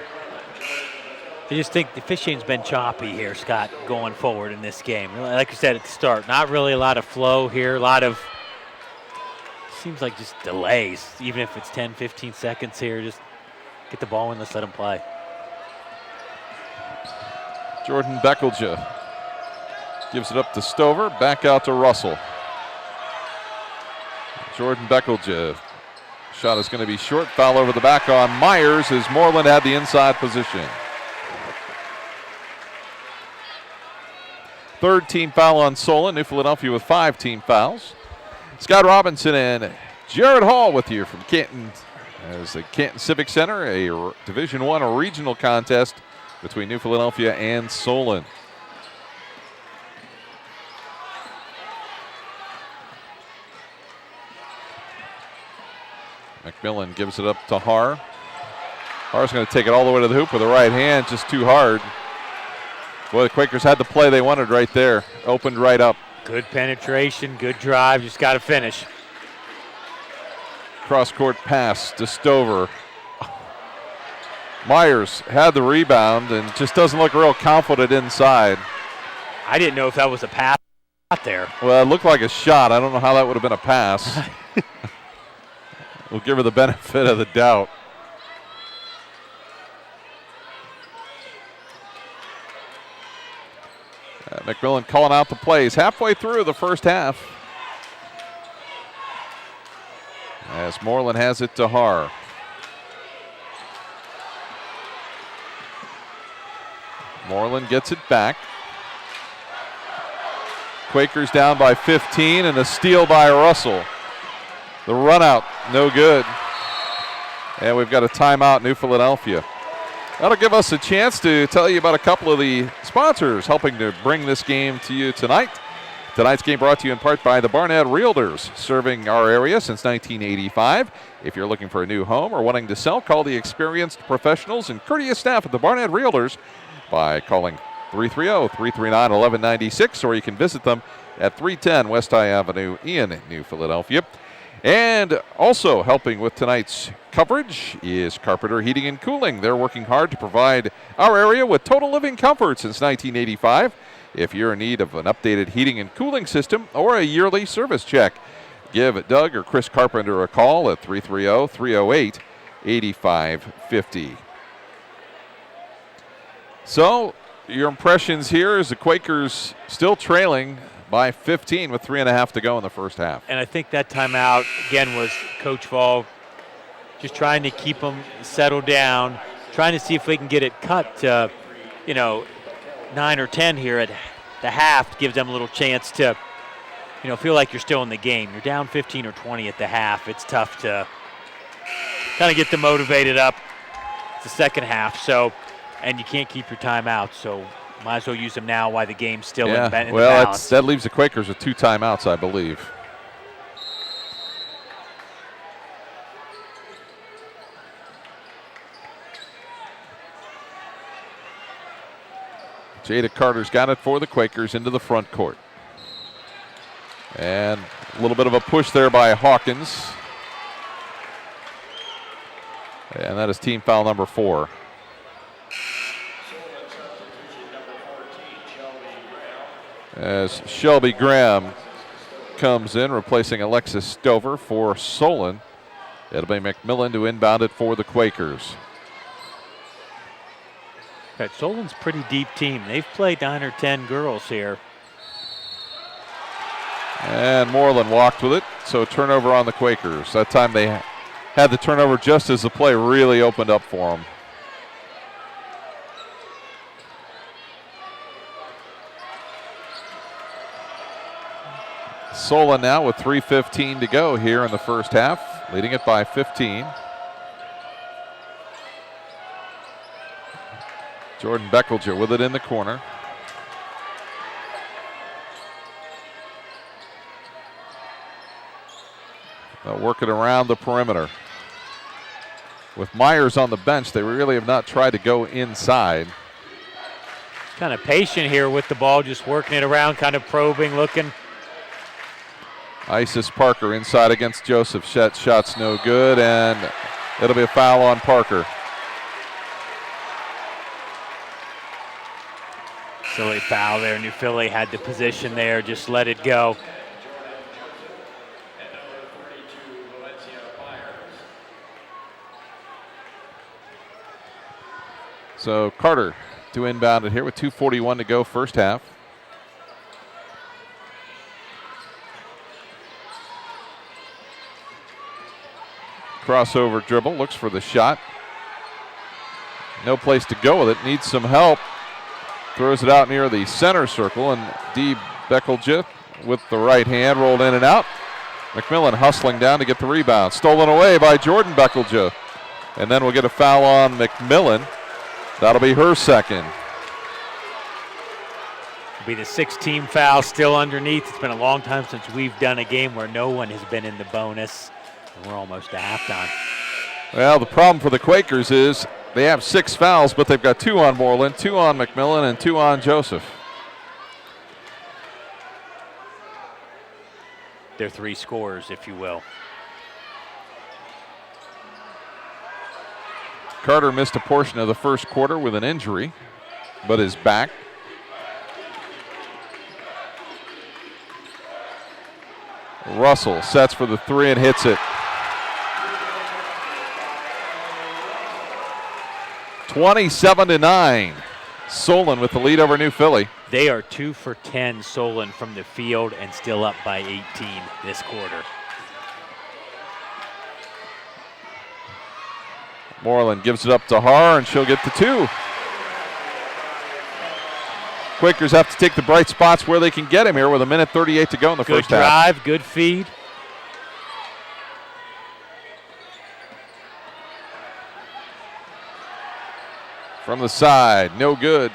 I just think the officiating's been choppy here, Scott, going forward in this game. Like you said at the start, not really a lot of flow here, a lot of, seems like just delays, even if it's 10, 15 seconds here, just get the ball in, let's let them play. Jordan Bekelja gives it up to Stover, back out to Russell. Jordan Bekelja, shot is going to be short, foul over the back on Myers as Moreland had the inside position. Third team foul on Solon, New Philadelphia with 5 team fouls. Scott Robinson and Jared Hall with you from Canton. As the Canton Civic Center, a Division I regional contest between New Philadelphia and Solon. McMillan gives it up to Har. Har's going to take it all the way to the hoop with the right hand, just too hard. Boy, the Quakers had the play they wanted right there. Opened right up. Good penetration, good drive, just got to finish. Cross-court pass to Stover. Myers had the rebound and just doesn't look real confident inside. I didn't know if that was a pass out there. Well, it looked like a shot. I don't know how that would have been a pass. We'll give her the benefit of the doubt. McMillan calling out the plays halfway through the first half. As Moreland has it to Har. Moreland gets it back. Quakers down by 15 and a steal by Russell. The run out, no good. And we've got a timeout, New Philadelphia. That'll give us a chance to tell you about a couple of the sponsors helping to bring this game to you tonight. Tonight's game brought to you in part by the Barnett Realtors, serving our area since 1985. If you're looking for a new home or wanting to sell, call the experienced professionals and courteous staff at the Barnett Realtors by calling 330-339-1196, or you can visit them at 310 West High Avenue in New Philadelphia. And also helping with tonight's coverage is Carpenter Heating and Cooling. They're working hard to provide our area with total living comfort since 1985. If you're in need of an updated heating and cooling system or a yearly service check, give Doug or Chris Carpenter a call at 330-308-8550. So, your impressions here is the Quakers still trailing by 15 with 3.5 to go in the first half. And I think that timeout, again, was Coach Vol just trying to keep them settled down, trying to see if we can get it cut to, 9 or 10 here at the half. Gives them a little chance to, feel like you're still in the game. You're down 15 or 20 at the half. It's tough to kind of get them motivated up. It's the second half, and you can't keep your timeouts, so might as well use them now while the game's still in the balance. That leaves the Quakers with 2 timeouts, I believe. Jada Carter's got it for the Quakers into the front court. And a little bit of a push there by Hawkins. And that is team foul number 4. As Shelby Graham comes in, replacing Alexis Stover for Solon. It'll be McMillan to inbound it for the Quakers. Right, Solon's a pretty deep team. They've played 9 or 10 girls here. And Moreland walked with it, so turnover on the Quakers. That time they had the turnover just as the play really opened up for them. Solon now with 3:15 to go here in the first half, leading it by 15. Jordan Beckelger with it in the corner. Working around the perimeter. With Myers on the bench, they really have not tried to go inside. Kind of patient here with the ball, just working it around, kind of probing, looking. Isis Parker inside against Joseph. Shot's no good, and it'll be a foul on Parker. Silly foul there. New Philly had the position there, just let it go. So Carter to inbound it here with 2:41 to go first half. Crossover dribble, looks for the shot. No place to go with it, needs some help. Throws it out near the center circle, and Dee Beckelja with the right hand rolled in and out. McMillan hustling down to get the rebound. Stolen away by Jordan Beckelja. And then we'll get a foul on McMillan. That'll be her second. It'll be the 6th-team foul still underneath. It's been a long time since we've done a game where no one has been in the bonus. And we're almost at halftime. Well, the problem for the Quakers is they have 6 fouls, but they've got 2 on Moreland, 2 on McMillan, and 2 on Joseph. They're 3 scorers, if you will. Carter missed a portion of the first quarter with an injury, but is back. Russell sets for the 3 and hits it. 27-9. Solon with the lead over New Philly. They are 2 for 10 Solon from the field and still up by 18 this quarter. Moreland gives it up to Har, and she'll get the 2. Quakers have to take the bright spots where they can get him here with 1:38 to go in the first half. Good drive, good feed. From the side, no good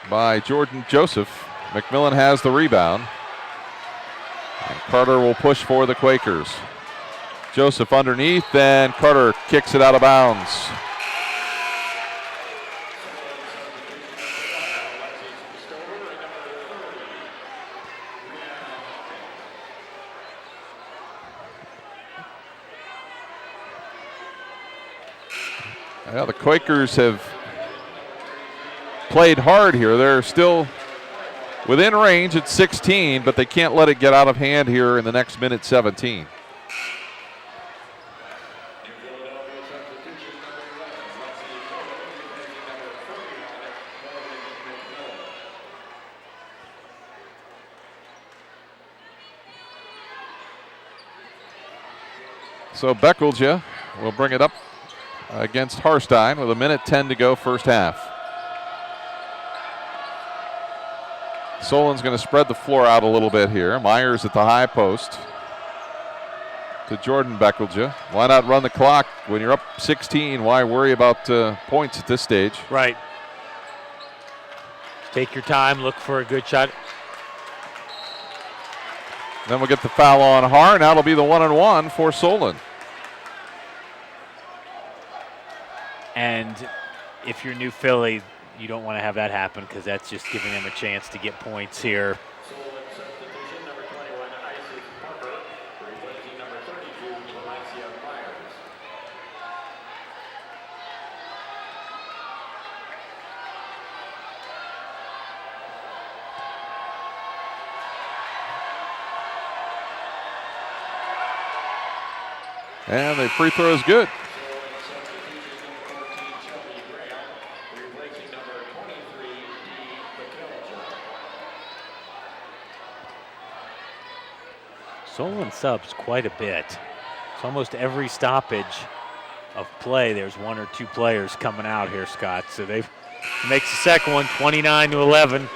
by Jordan Joseph. McMillan has the rebound. And Carter will push for the Quakers. Joseph underneath, and Carter kicks it out of bounds. Well, the Quakers have played hard here. They're still within range at 16, but they can't let it get out of hand here in the next minute 17. So Beckelja will bring it up against Harstein with 1:10 to go first half. Solon's going to spread the floor out a little bit here. Myers at the high post to Jordan Beckelja. Why not run the clock when you're up 16? Why worry about points at this stage? Right. Take your time, look for a good shot. Then we'll get the foul on Har. Now it'll be the 1-and-1 for Solon. And if you're New Philly, you don't want to have that happen because that's just giving them a chance to get points here. And the free throw is good. Solon subs quite a bit. It's almost every stoppage of play. There's one or two players coming out here, Scott. So they makes the second one 29-11.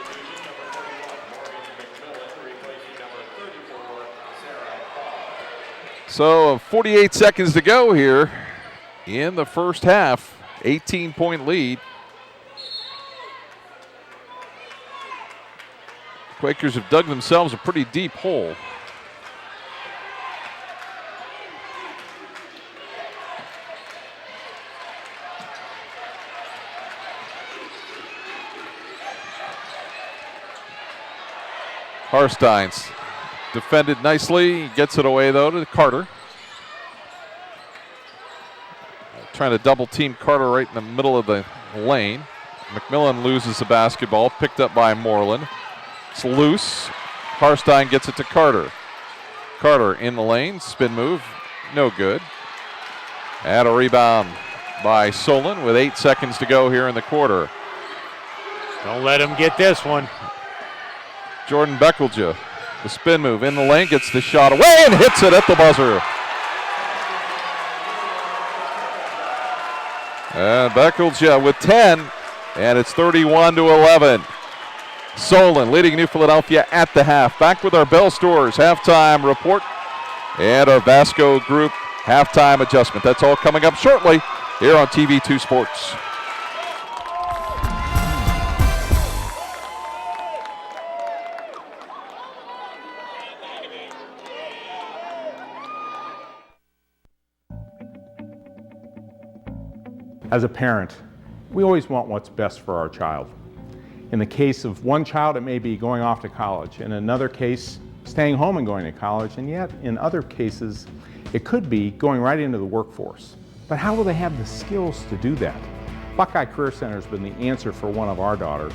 So 48 seconds to go here in the first half. 18-point lead. Quakers have dug themselves a pretty deep hole. Harstein's defended nicely. He gets it away, though, to Carter. Trying to double team Carter right in the middle of the lane. McMillan loses the basketball, picked up by Moreland. It's loose. Harstein gets it to Carter. Carter in the lane, spin move, no good. And a rebound by Solon with 8 seconds to go here in the quarter. Don't let him get this one. Jordan Beckelja, the spin move in the lane, gets the shot away and hits it at the buzzer. And Beckelja with 10, and it's 31-11. Solon leading New Philadelphia at the half. Back with our Bell Stores halftime report and our Vasco Group halftime adjustment. That's all coming up shortly here on TV2 Sports. As a parent, we always want what's best for our child. In the case of one child, it may be going off to college. In another case, staying home and going to college. And yet, in other cases, it could be going right into the workforce. But how will they have the skills to do that? Buckeye Career Center has been the answer for one of our daughters.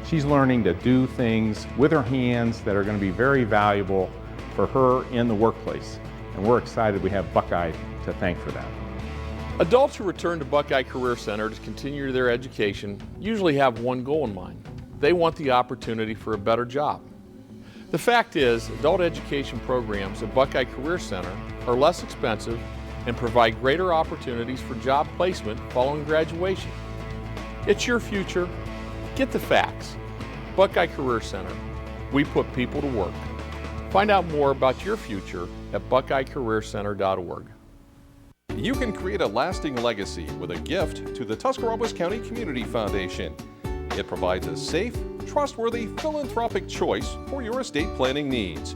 She's learning to do things with her hands that are going to be very valuable for her in the workplace. And we're excited we have Buckeye to thank for that. Adults who return to Buckeye Career Center to continue their education usually have one goal in mind. They want the opportunity for a better job. The fact is, adult education programs at Buckeye Career Center are less expensive and provide greater opportunities for job placement following graduation. It's your future. Get the facts. Buckeye Career Center. We put people to work. Find out more about your future at buckeyecareercenter.org. You can create a lasting legacy with a gift to the Tuscarawas County Community Foundation. It provides a safe, trustworthy, philanthropic choice for your estate planning needs.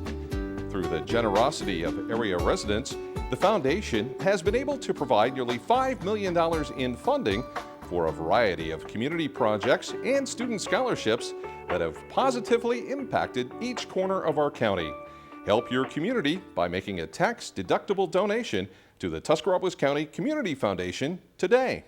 Through the generosity of area residents, the foundation has been able to provide nearly $5 million in funding for a variety of community projects and student scholarships that have positively impacted each corner of our county. Help your community by making a tax-deductible donation to the Tuscarawas County Community Foundation today.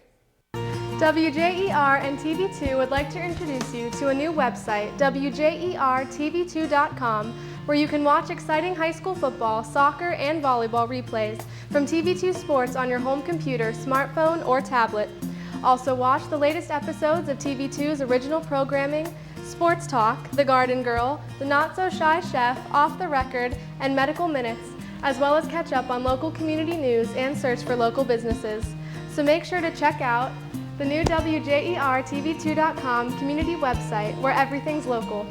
WJER and TV2 would like to introduce you to a new website, WJERTV2.com, where you can watch exciting high school football, soccer, and volleyball replays from TV2 Sports on your home computer, smartphone, or tablet. Also watch the latest episodes of TV2's original programming, Sports Talk, The Garden Girl, The Not So Shy Chef, Off the Record, and Medical Minutes, as well as catch up on local community news and search for local businesses. So make sure to check out the new WJERTV2.com community website where everything's local.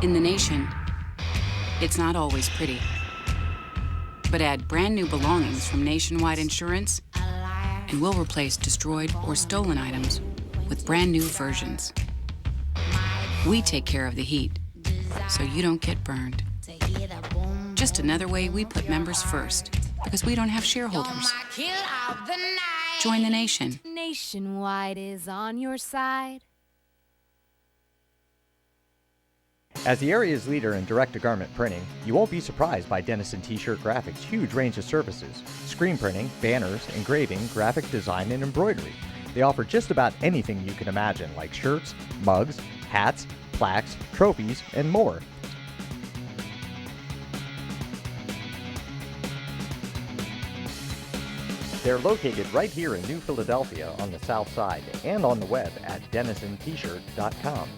In the nation, it's not always pretty. But add brand new belongings from Nationwide Insurance, and we'll replace destroyed or stolen items with brand new versions. We take care of the heat, so you don't get burned. Just another way we put members first, because we don't have shareholders. Join the nation. Nationwide is on your side. As the area's leader in direct-to-garment printing, you won't be surprised by Dennison T-Shirt Graphics' huge range of services: screen printing, banners, engraving, graphic design, and embroidery. They offer just about anything you can imagine, like shirts, mugs, hats, plaques, trophies, and more. They're located right here in New Philadelphia on the south side and on the web at DennisonT-shirt.com.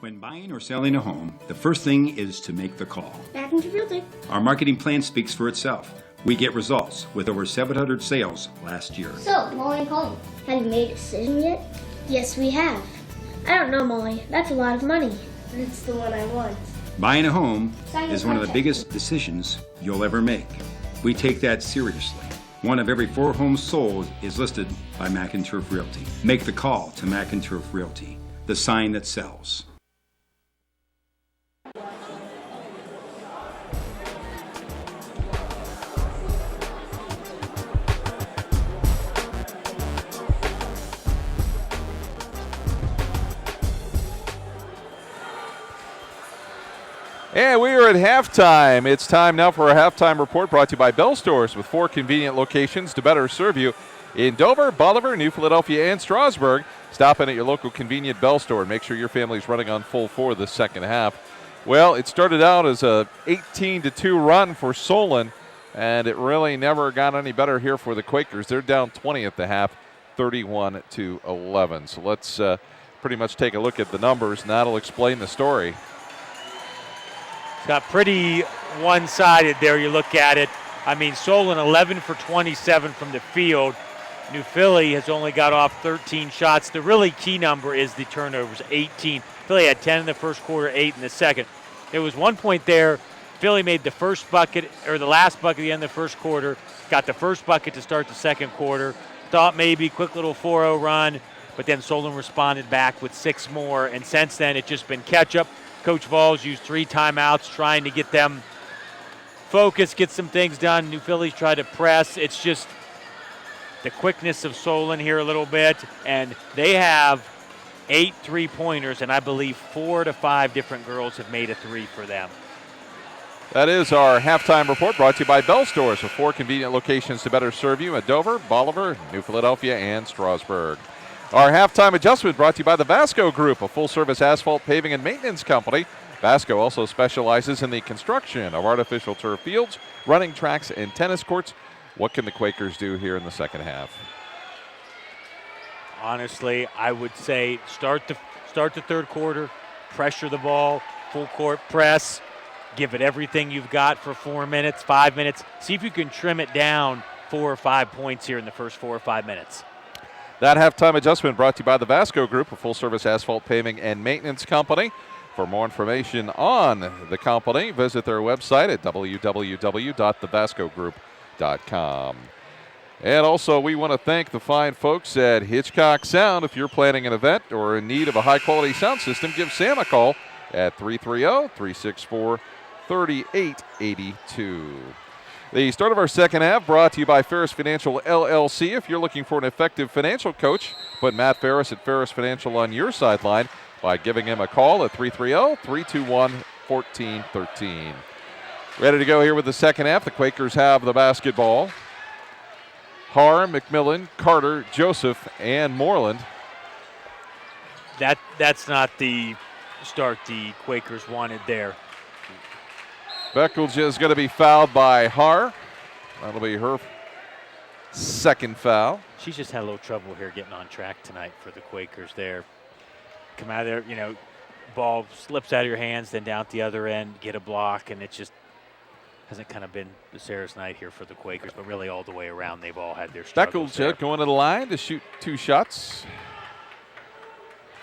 When buying or selling a home, the first thing is to make the call. McIntyre Realty. Our marketing plan speaks for itself. We get results with over 700 sales last year. So, Molly and Colin, have you made a decision yet? Yes, we have. I don't know, Molly. That's a lot of money. But it's the one I want. Buying a home Sign is the one of the contract. biggest decisions you'll ever make. We take that seriously. 1 of every 4 homes sold is listed by McIntyre Realty. Make the call to McIntyre Realty, the sign that sells. And we are at halftime. It's time now for a halftime report brought to you by Bell Stores, with 4 convenient locations to better serve you in Dover, Bolivar, New Philadelphia, and Strasburg. Stop in at your local convenient Bell Store and make sure your family's running on full for the second half. Well, it started out as a 18-2 run for Solon, and it really never got any better here for the Quakers. They're down 20 at the half, 31-11. So let's pretty much take a look at the numbers, and that'll explain the story. It's got pretty one-sided there. You look at it. I mean, Solon 11 for 27 from the field. New Philly has only got off 13 shots. The really key number is the turnovers, 18. Philly had 10 in the first quarter, 8 in the second. There was one point there, Philly made the first bucket, or the last bucket at the end of the first quarter, got the first bucket to start the second quarter. Thought maybe quick little 4-0 run, but then Solon responded back with 6 more, and since then it's just been catch-up. Coach Vols used 3 timeouts trying to get them focused, get some things done. New Philly's tried to press. It's just the quickness of Solon here a little bit, and they have 8 3-pointers, and I believe 4 to 5 different girls have made a 3 for them. That is our halftime report brought to you by Bell Stores, with 4 convenient locations to better serve you at Dover, Bolivar, New Philadelphia, and Strasburg. Our halftime adjustment brought to you by the Vasco Group, a full-service asphalt paving and maintenance company. Vasco also specializes in the construction of artificial turf fields, running tracks, and tennis courts. What can the Quakers do here in the second half? Honestly, I would say start the third quarter, pressure the ball, full court press, give it everything you've got for 4 minutes, 5 minutes. See if you can trim it down 4 or 5 points here in the first 4 or 5 minutes. That halftime adjustment brought to you by the Vasco Group, a full-service asphalt paving and maintenance company. For more information on the company, visit their website at www.thevascogroup.com. And also, we want to thank the fine folks at Hitchcock Sound. If you're planning an event or in need of a high-quality sound system, give Sam a call at 330-364-3882. The start of our second half brought to you by Ferris Financial LLC. If you're looking for an effective financial coach, put Matt Ferris at Ferris Financial on your sideline by giving him a call at 330-321-3000. 14-13. Ready to go here with the second half. The Quakers have the basketball. Har, McMillan, Carter, Joseph, and Moreland. That's not the start the Quakers wanted there. Beckledge is going to be fouled by Har. That'll be her second foul. She's just had a little trouble here getting on track tonight for the Quakers there. Come out of there, ball slips out of your hands, then down at the other end, get a block, and it just hasn't kind of been Sarah's night here for the Quakers, but really all the way around they've all had their struggles there. Beckledge going to the line to shoot 2 shots.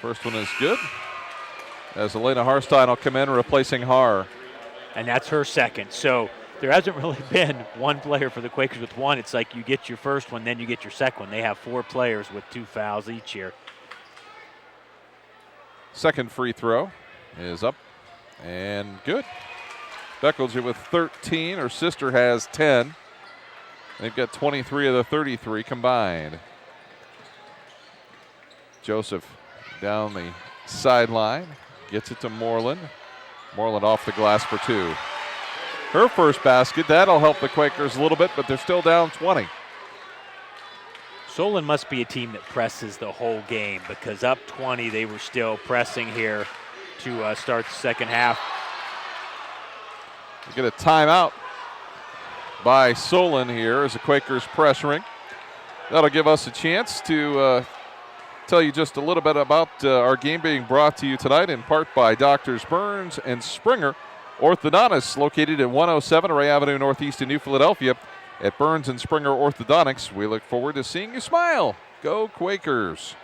First one is good. As Elena Harstein will come in replacing Har. And that's her second. So there hasn't really been one player for the Quakers with one. It's like you get your first one, then you get your second one. They have 4 players with 2 fouls each here. Second free throw is up and good. Beckledge with 13. Her sister has 10. They've got 23 of the 33 combined. Joseph down the sideline. Gets it to Moreland. Moreland off the glass for 2. Her first basket. That'll help the Quakers a little bit, but they're still down 20. Solon must be a team that presses the whole game because up 20, they were still pressing here to start the second half. We get a timeout by Solon here as the Quakers pressuring. That'll give us a chance to tell you just a little bit about our game being brought to you tonight in part by Doctors Burns and Springer, orthodontists located at 107 Ray Avenue Northeast in New Philadelphia. At Burns and Springer Orthodontics, we look forward to seeing you smile. Go Quakers.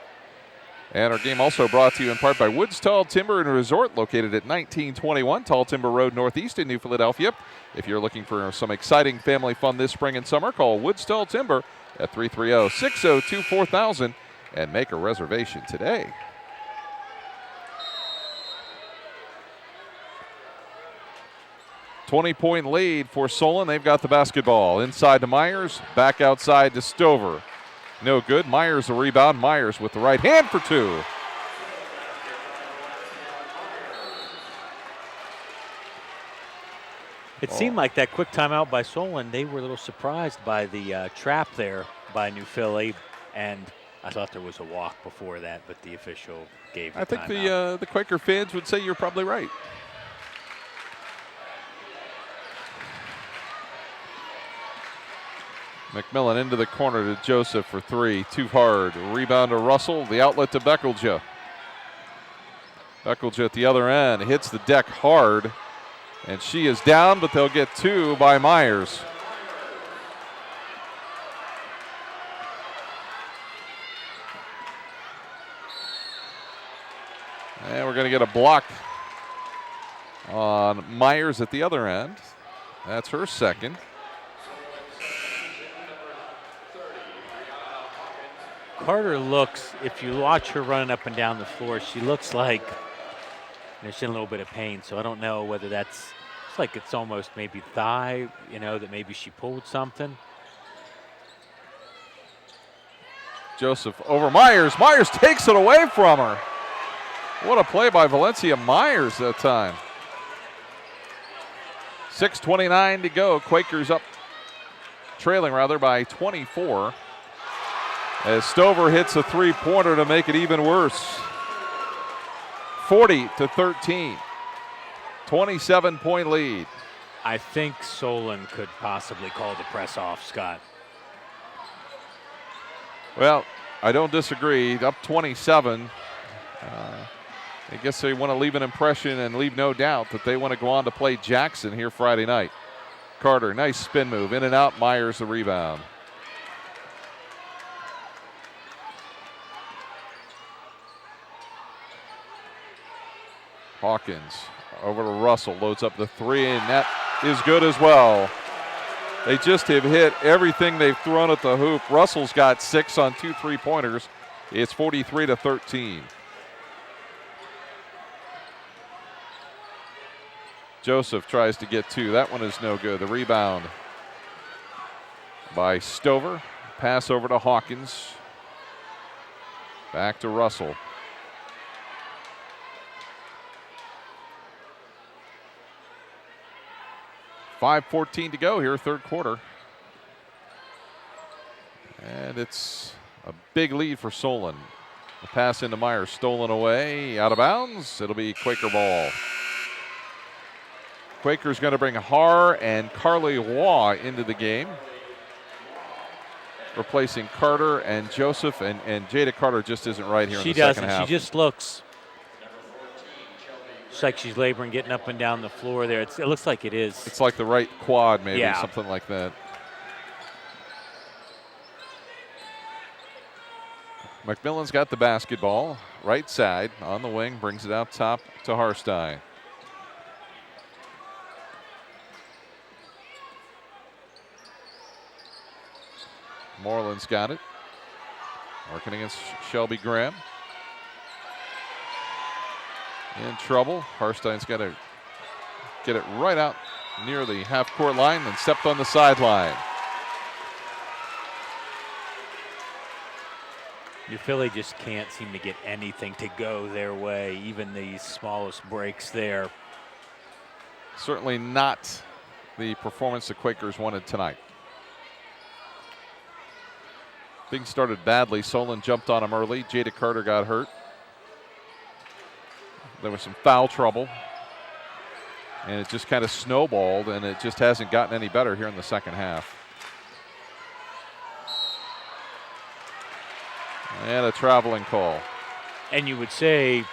And our game also brought to you in part by Woods Tall Timber and Resort, located at 1921 Tall Timber Road Northeast in New Philadelphia. If you're looking for some exciting family fun this spring and summer, call Woods Tall Timber at 330-602-4000 and make a reservation today. $20-point lead for Solon. They've got the basketball. Inside to Myers, back outside to Stover. No good. Myers a rebound. Myers with the right hand for 2. It seemed like that quick timeout by Solon, they were a little surprised by the trap there by New Philly, and I thought there was a walk before that, but the official gave I think the Quaker fans would say you're probably right. McMillan into the corner to Joseph for 3. Too hard. Rebound to Russell. The outlet to Beckledge. Beckledge at the other end. Hits the deck hard. And she is down, but they'll get 2 by Myers. And we're going to get a block on Myers at the other end. That's her second. Carter looks, if you watch her running up and down the floor, she looks like she's in a little bit of pain. So I don't know whether it's like it's almost maybe thigh, that maybe she pulled something. Joseph over Myers. Myers takes it away from her. What a play by Valencia Myers that time. 6:29 to go. Quakers up, trailing by 24. As Stover hits a 3-pointer to make it even worse. 40-13. 27-point lead. I think Solon could possibly call the press off, Scott. Well, I don't disagree. Up 27. I guess they want to leave an impression and leave no doubt that they want to go on to play Jackson here Friday night. Carter, nice spin move. In and out. Myers the rebound. Hawkins over to Russell, loads up the 3, and that is good as well. They just have hit everything they've thrown at the hoop. Russell's got 6 on 2 3-pointers. It's 43-13. Joseph tries to get 2. That one is no good. The rebound by Stover. Pass over to Hawkins. Back to Russell. 5:14 to go here, third quarter. And it's a big lead for Solon. The pass into Myers, stolen away, out of bounds. It'll be Quaker ball. Quaker's going to bring Har and Carly Waugh into the game, replacing Carter and Joseph, and Jada Carter just isn't right here in the second half. She just looks like she's laboring, getting up and down the floor there. It looks like it is. It's like the right quad, maybe, something like that. McMillan's got the basketball, right side, on the wing, brings it out top to Harstein. Moreland's got it. Working against Shelby Graham. In trouble. Harstein's got to get it right out near the half-court line and stepped on the sideline. New Philly just can't seem to get anything to go their way, even these smallest breaks there. Certainly not the performance the Quakers wanted tonight. Things started badly. Solon jumped on him early. Jada Carter got hurt. There was some foul trouble. And it just kind of snowballed, and it just hasn't gotten any better here in the second half. And a traveling call. And you would say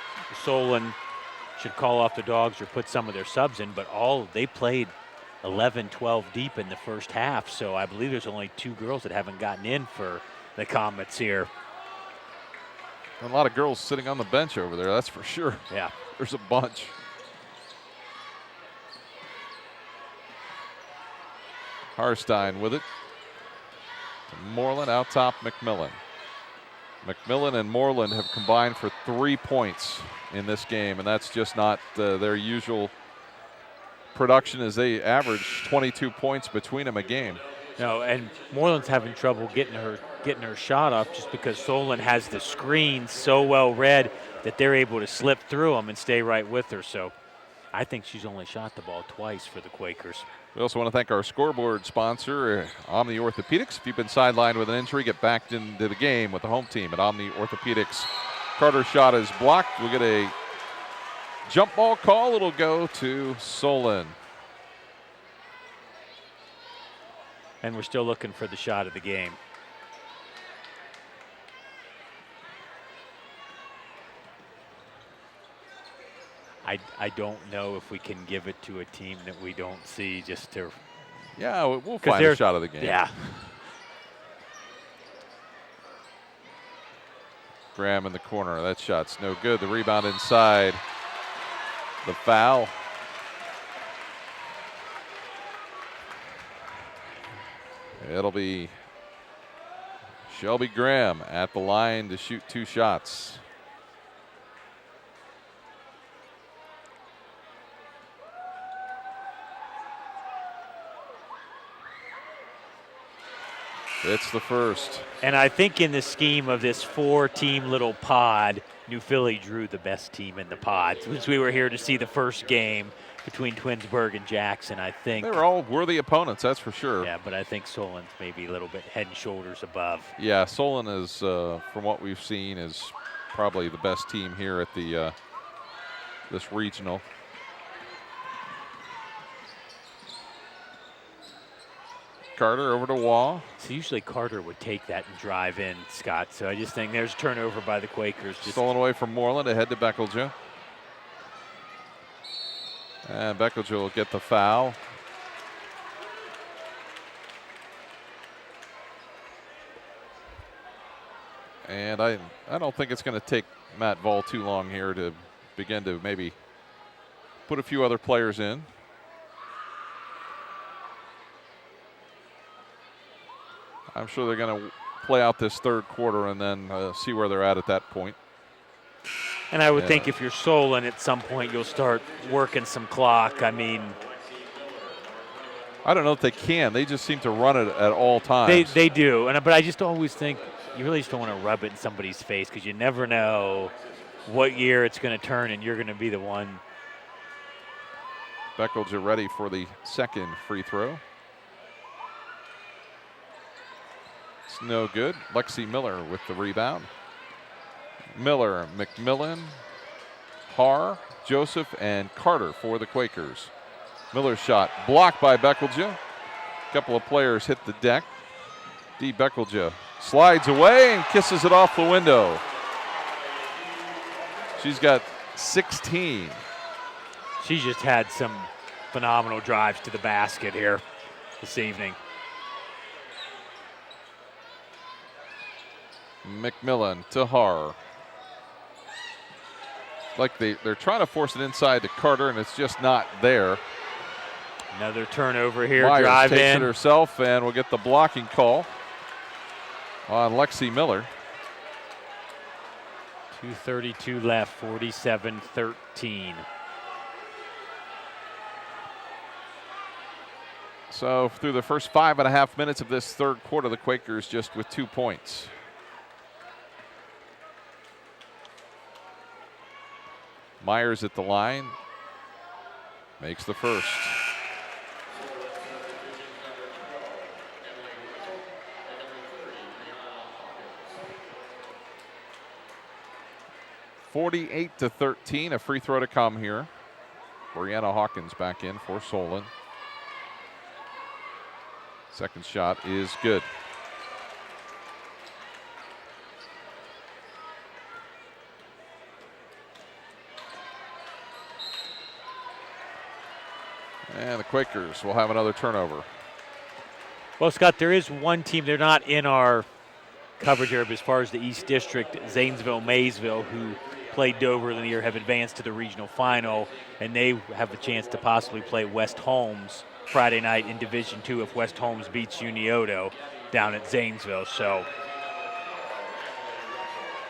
Solon should call off the Dogs or put some of their subs in, but they played 11, 12 deep in the first half, so I believe there's only 2 girls that haven't gotten in for the Comets here. A lot of girls sitting on the bench over there, that's for sure. Yeah. There's a bunch. Harstein with it. Moreland out top, McMillan. McMillan and Moreland have combined for 3 points in this game, and that's just not their usual production, as they average 22 points between them a game. No, and Moreland's having trouble getting her shot off just because Solon has the screen so well read that they're able to slip through them and stay right with her. So I think she's only shot the ball twice for the Quakers. We also want to thank our scoreboard sponsor, Omni Orthopedics. If you've been sidelined with an injury, get back into the game with the home team at Omni Orthopedics. Carter's shot is blocked. We'll get a jump ball call. It'll go to Solon. And we're still looking for the shot of the game. I don't know if we can give it to a team that we don't see just to. Yeah, we'll find a shot of the game. Yeah. Graham in the corner. That shot's no good. The rebound inside. The foul. It'll be Shelby Graham at the line to shoot 2 shots. It's the first. And I think in the scheme of this 4-team little pod, New Philly drew the best team in the pod. Since we were here to see the first game between Twinsburg and Jackson, I think. They were all worthy opponents, that's for sure. Yeah, but I think Solon's maybe a little bit head and shoulders above. Yeah, Solon is, from what we've seen, is probably the best team here at the this regional. Carter over to Waugh. So usually Carter would take that and drive in, Scott. So I just think there's turnover by the Quakers. Stolen away from Moreland, ahead to Beckelja. And Beckelja will get the foul. And I don't think it's going to take Matt Vall too long here to begin to maybe put a few other players in. I'm sure they're going to play out this third quarter and then see where they're at that point. And I would think if you're Solon, at some point you'll start working some clock. I mean, I don't know if they can. They just seem to run it at all times. They do, but I just always think you really just don't want to rub it in somebody's face because you never know what year it's going to turn and you're going to be the one Beckelja ready for the second free throw. It's no good. Lexi Miller with the rebound. Miller, McMillan, Haar, Joseph, and Carter for the Quakers. Miller's shot blocked by Beckelja. A couple of players hit the deck. Dee Beckelja slides away and kisses it off the window. She's got 16. She's just had some phenomenal drives to the basket here this evening. McMillan to Haar. Like they're trying to force it inside to Carter, and it's just not there. Another turnover here. Myers drive takes in it herself, and we'll get the blocking call on Lexi Miller. 2:32 left, 47-13. So through the first 5.5 minutes of this third quarter, the Quakers just with 2 points. Myers at the line, makes the first. (48-13), a free throw to come here. Brianna Hawkins back in for Solon. Second shot is good. And the Quakers will have another turnover. Well, Scott, there is one team, they're not in our coverage here, but as far as the East District, Zanesville-Maysville, who played Dover in the year, have advanced to the regional final, and they have a chance to possibly play West Holmes Friday night in Division II if West Holmes beats Unioto down at Zanesville. So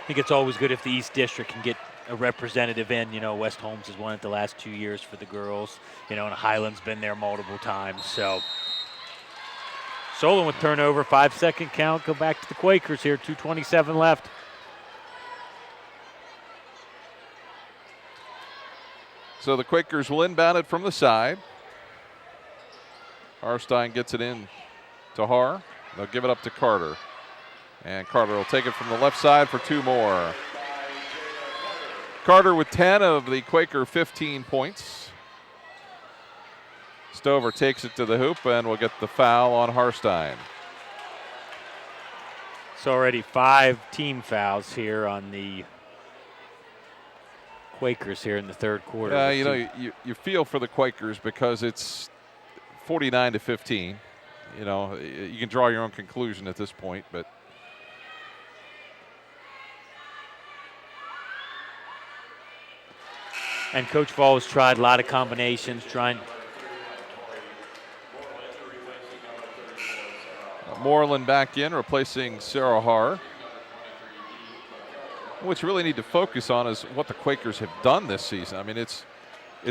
I think it's always good if the East District can get a representative in. You know, West Holmes has won it the last 2 years for the girls, you know, and Highland's been there multiple times. So Solon with turnover, 5-second count, go back to the Quakers here, 2:27 left. So the Quakers will inbound it from the side. Harstein gets it in to Haar. They'll give it up to Carter. And Carter will take it from the left side for 2 more. Carter with 10 of the Quaker 15 points. Stover takes it to the hoop and will get the foul on Harstein. It's already 5 team fouls here on the Quakers here in the third quarter. Yeah, you know, you feel for the Quakers because it's 49-15. You know, you can draw your own conclusion at this point, but and Coach Fall has tried a lot of combinations, trying. Moreland back in, replacing Sarah Haar. What you really need to focus on is what the Quakers have done this season. I mean, it's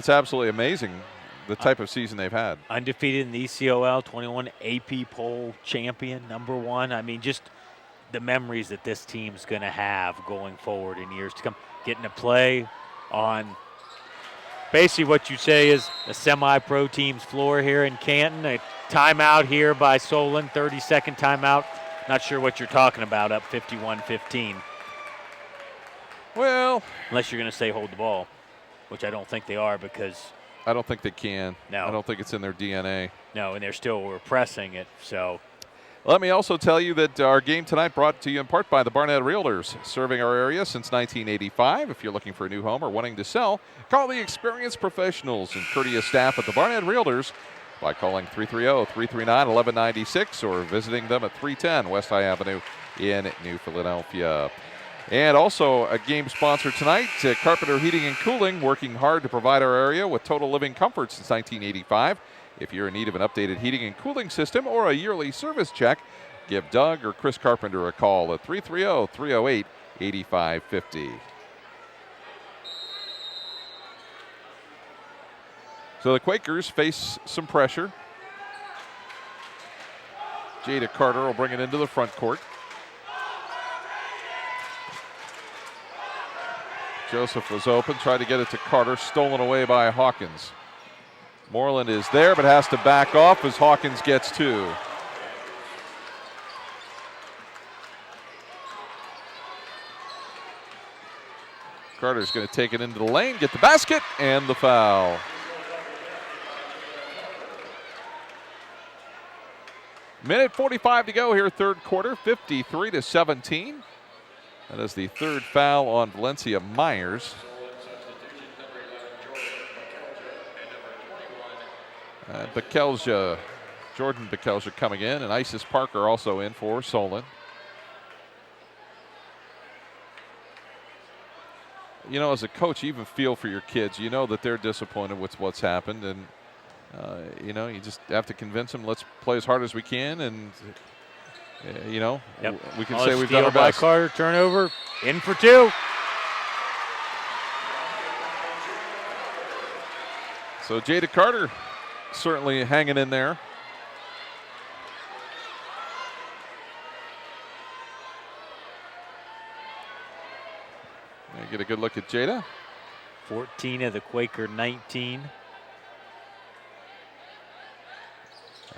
absolutely amazing the type of season they've had. Undefeated in the ECOL, 21 AP poll champion, #1. I mean, just the memories that this team's going to have going forward in years to come. Getting to play on basically what you say is a semi-pro team's floor here in Canton. A timeout here by Solon, 30-second timeout. Not sure what you're talking about, up 51-15. Well, unless you're going to say hold the ball, which I don't think they are because I don't think they can. No. I don't think it's in their DNA. No, and they're still repressing it. So let me also tell you that our game tonight brought to you in part by the Barnett Realtors, serving our area since 1985. If you're looking for a new home or wanting to sell, call the experienced professionals and courteous staff at the Barnett Realtors by calling 330-339-1196 or visiting them at 310 West High Avenue in New Philadelphia. And also a game sponsor tonight, Carpenter Heating and Cooling, working hard to provide our area with total living comfort since 1985. If you're in need of an updated heating and cooling system or a yearly service check, give Doug or Chris Carpenter a call at 330-308-8550. So the Quakers face some pressure. Jada Carter will bring it into the front court. Joseph was open, tried to get it to Carter, stolen away by Hawkins. Moreland is there, but has to back off as Hawkins gets 2. Carter's going to take it into the lane, get the basket, and the foul. Minute 45 to go here, third quarter, 53-17. That is the third foul on Valencia Myers. Jordan Bekelja coming in, and Isis Parker also in for Solon. You know, as a coach, you even feel for your kids. You know that they're disappointed with what's happened, and you know, you just have to convince them, let's play as hard as we can, and you know, we can say we've done our best. Carter, turnover, in for 2. So Jada Carter certainly hanging in there. Get a good look at Jada. 14 of the Quaker 19.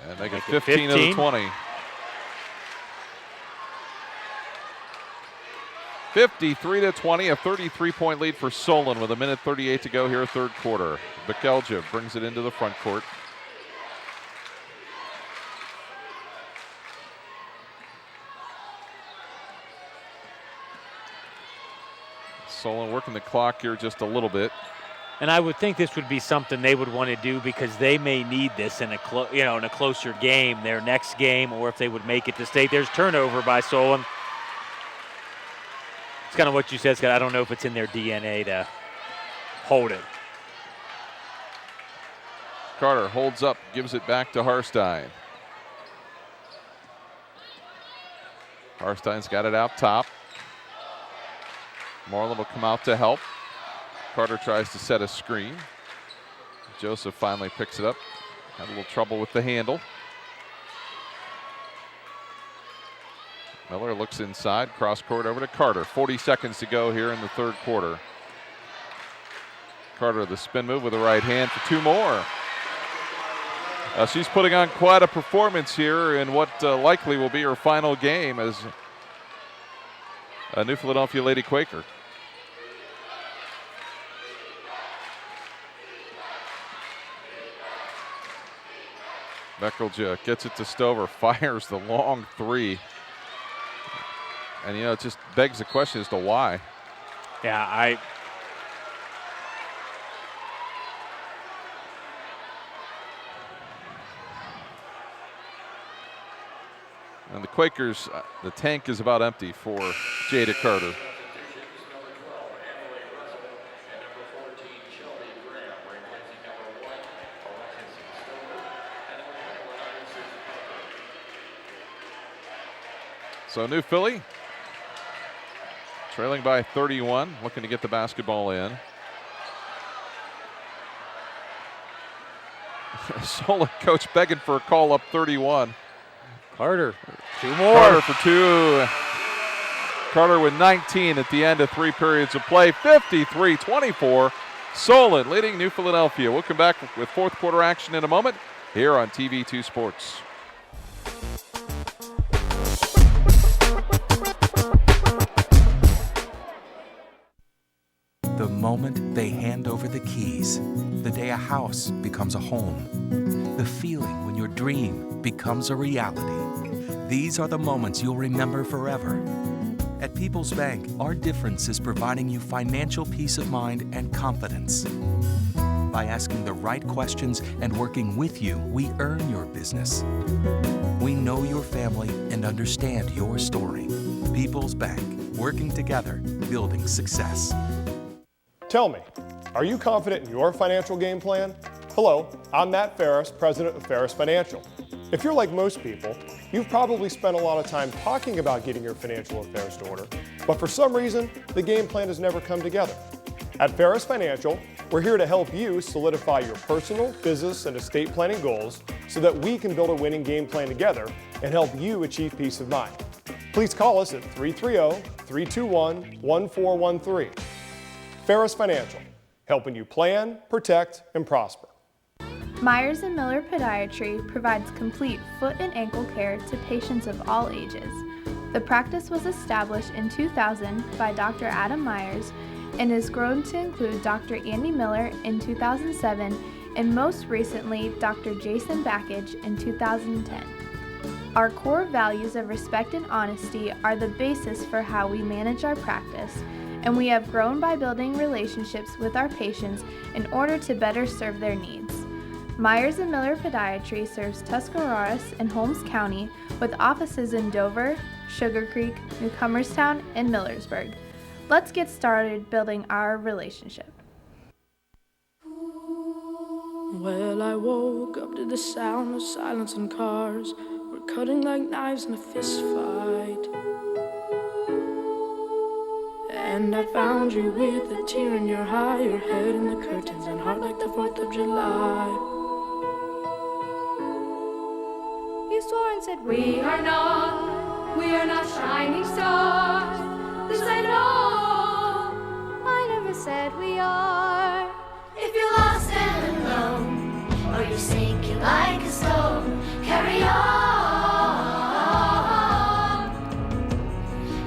And they get 15 of the 20. 53-20, a 33-point lead for Solon with a minute 38 to go here, third quarter. Bekelja brings it into the front court. Solon working the clock here just a little bit. And I would think this would be something they would want to do because they may need this in a closer game, their next game, or if they would make it to state. There's turnover by Solon. It's kind of what you said, Scott. I don't know if it's in their DNA to hold it. Carter holds up, gives it back to Harstein. Harstein's got it out top. Moreland will come out to help. Carter tries to set a screen. Joseph finally picks it up. Had a little trouble with the handle. Miller looks inside, cross court over to Carter. 40 seconds to go here in the third quarter. Carter, the spin move with the right hand for 2 more. She's putting on quite a performance here in what likely will be her final game as a New Philadelphia Lady Quaker. Bekelja gets it to Stover, fires the long 3. And, you know, it just begs the question as to why. Yeah, And the Quakers, the tank is about empty for Jada Carter. So New Philly trailing by 31, looking to get the basketball in. Solon coach begging for a call up 31. Carter, 2 more. Carter for 2. Carter with 19 at the end of 3 periods of play. 53-24. Solon leading New Philadelphia. We'll come back with fourth quarter action in a moment here on TV2 Sports. The moment they hand over the keys, the day a house becomes a home, the feeling when your dream becomes a reality. These are the moments you'll remember forever. At People's Bank, our difference is providing you financial peace of mind and confidence. By asking the right questions and working with you, we earn your business. We know your family and understand your story. People's Bank, working together, building success. Tell me, are you confident in your financial game plan? Hello, I'm Matt Ferris, president of Ferris Financial. If you're like most people, you've probably spent a lot of time talking about getting your financial affairs in order, but for some reason, the game plan has never come together. At Ferris Financial, we're here to help you solidify your personal, business, and estate planning goals so that we can build a winning game plan together and help you achieve peace of mind. Please call us at 330-321-1413. Ferris Financial, helping you plan, protect, and prosper. Myers & Miller Podiatry provides complete foot and ankle care to patients of all ages. The practice was established in 2000 by Dr. Adam Myers and has grown to include Dr. Andy Miller in 2007 and most recently Dr. Jason Backage in 2010. Our core values of respect and honesty are the basis for how we manage our practice, and we have grown by building relationships with our patients in order to better serve their needs. Myers & Miller Podiatry serves Tuscarawas and Holmes County with offices in Dover, Sugar Creek, New Comerstown, and Millersburg. Let's get started building our relationship. Well, I woke up to the sound of silence and cars. We're cutting like knives in a fist fight. And I found you with a tear in your eye, your head in the curtains and heart like the 4th of July. You swore and said we are not shining stars. This I know, I never said we are. If you're lost and alone, or you're sinking like a stone, carry on.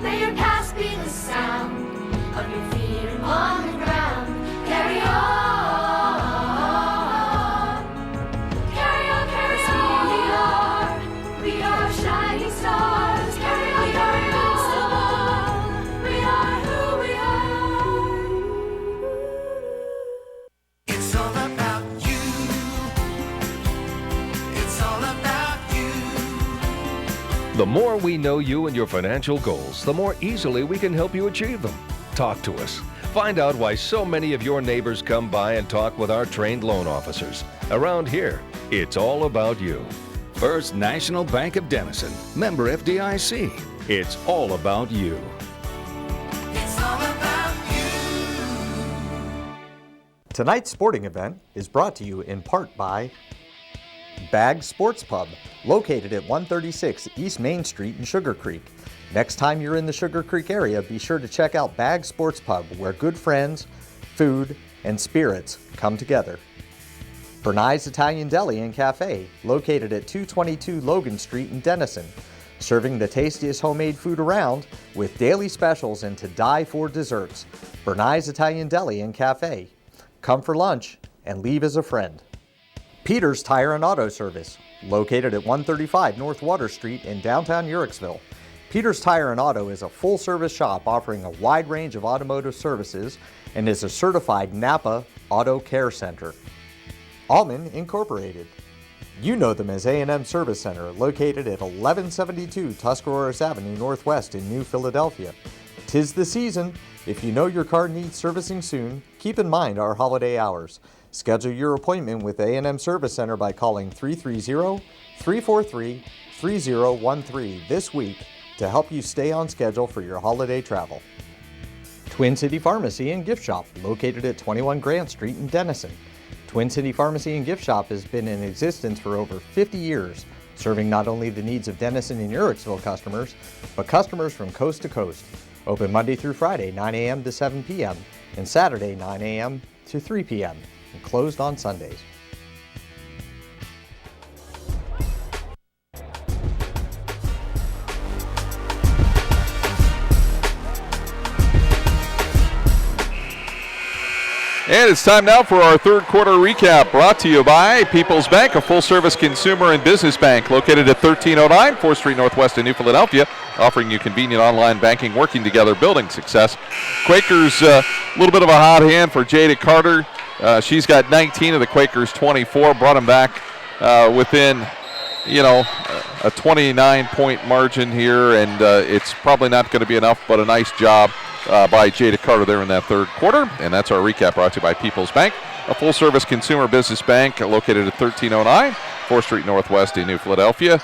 May your past be the sound of your feet on the ground. Carry on. Carry on, carry on. We are shining stars. Carry on, carry on. We are who we are. It's all about you. It's all about you. The more we know you and your financial goals, the more easily we can help you achieve them. Talk to us. Find out why so many of your neighbors come by and talk with our trained loan officers. Around here, it's all about you. First National Bank of Denison, member FDIC. It's all about you. It's all about you. Tonight's sporting event is brought to you in part by Bag Sports Pub, located at 136 East Main Street in Sugar Creek. Next time you're in the Sugar Creek area, be sure to check out Bag Sports Pub, where good friends, food, and spirits come together. Bernai's Italian Deli and Cafe, located at 222 Logan Street in Denison, serving the tastiest homemade food around with daily specials and to die for desserts. Bernai's Italian Deli and Cafe. Come for lunch and leave as a friend. Peter's Tire and Auto Service, located at 135 North Water Street in downtown Uhrichsville. Peter's Tire and Auto is a full-service shop offering a wide range of automotive services and is a certified Napa Auto Care Center. Allman Incorporated. You know them as A&M Service Center, located at 1172 Tuscarawas Avenue Northwest in New Philadelphia. 'Tis the season. If you know your car needs servicing soon, keep in mind our holiday hours. Schedule your appointment with A&M Service Center by calling 330-343-3013 this week to help you stay on schedule for your holiday travel. Twin City Pharmacy and Gift Shop, located at 21 Grant Street in Denison. Twin City Pharmacy and Gift Shop has been in existence for over 50 years, serving not only the needs of Denison and Uhrichsville customers, but customers from coast to coast. Open Monday through Friday, 9 a.m. to 7 p.m., and Saturday, 9 a.m. to 3 p.m., and closed on Sundays. And it's time now for our third quarter recap, brought to you by People's Bank, a full-service consumer and business bank located at 1309 4th Street Northwest in New Philadelphia, offering you convenient online banking, working together, building success. Quakers, a little bit of a hot hand for Jada Carter. She's got 19 of the Quakers' 24, brought them back within, a 29-point margin here, and it's probably not going to be enough, but a nice job by Jada Carter there in that third quarter. And that's our recap, brought to you by People's Bank, a full-service consumer business bank located at 1309 4th Street Northwest in New Philadelphia.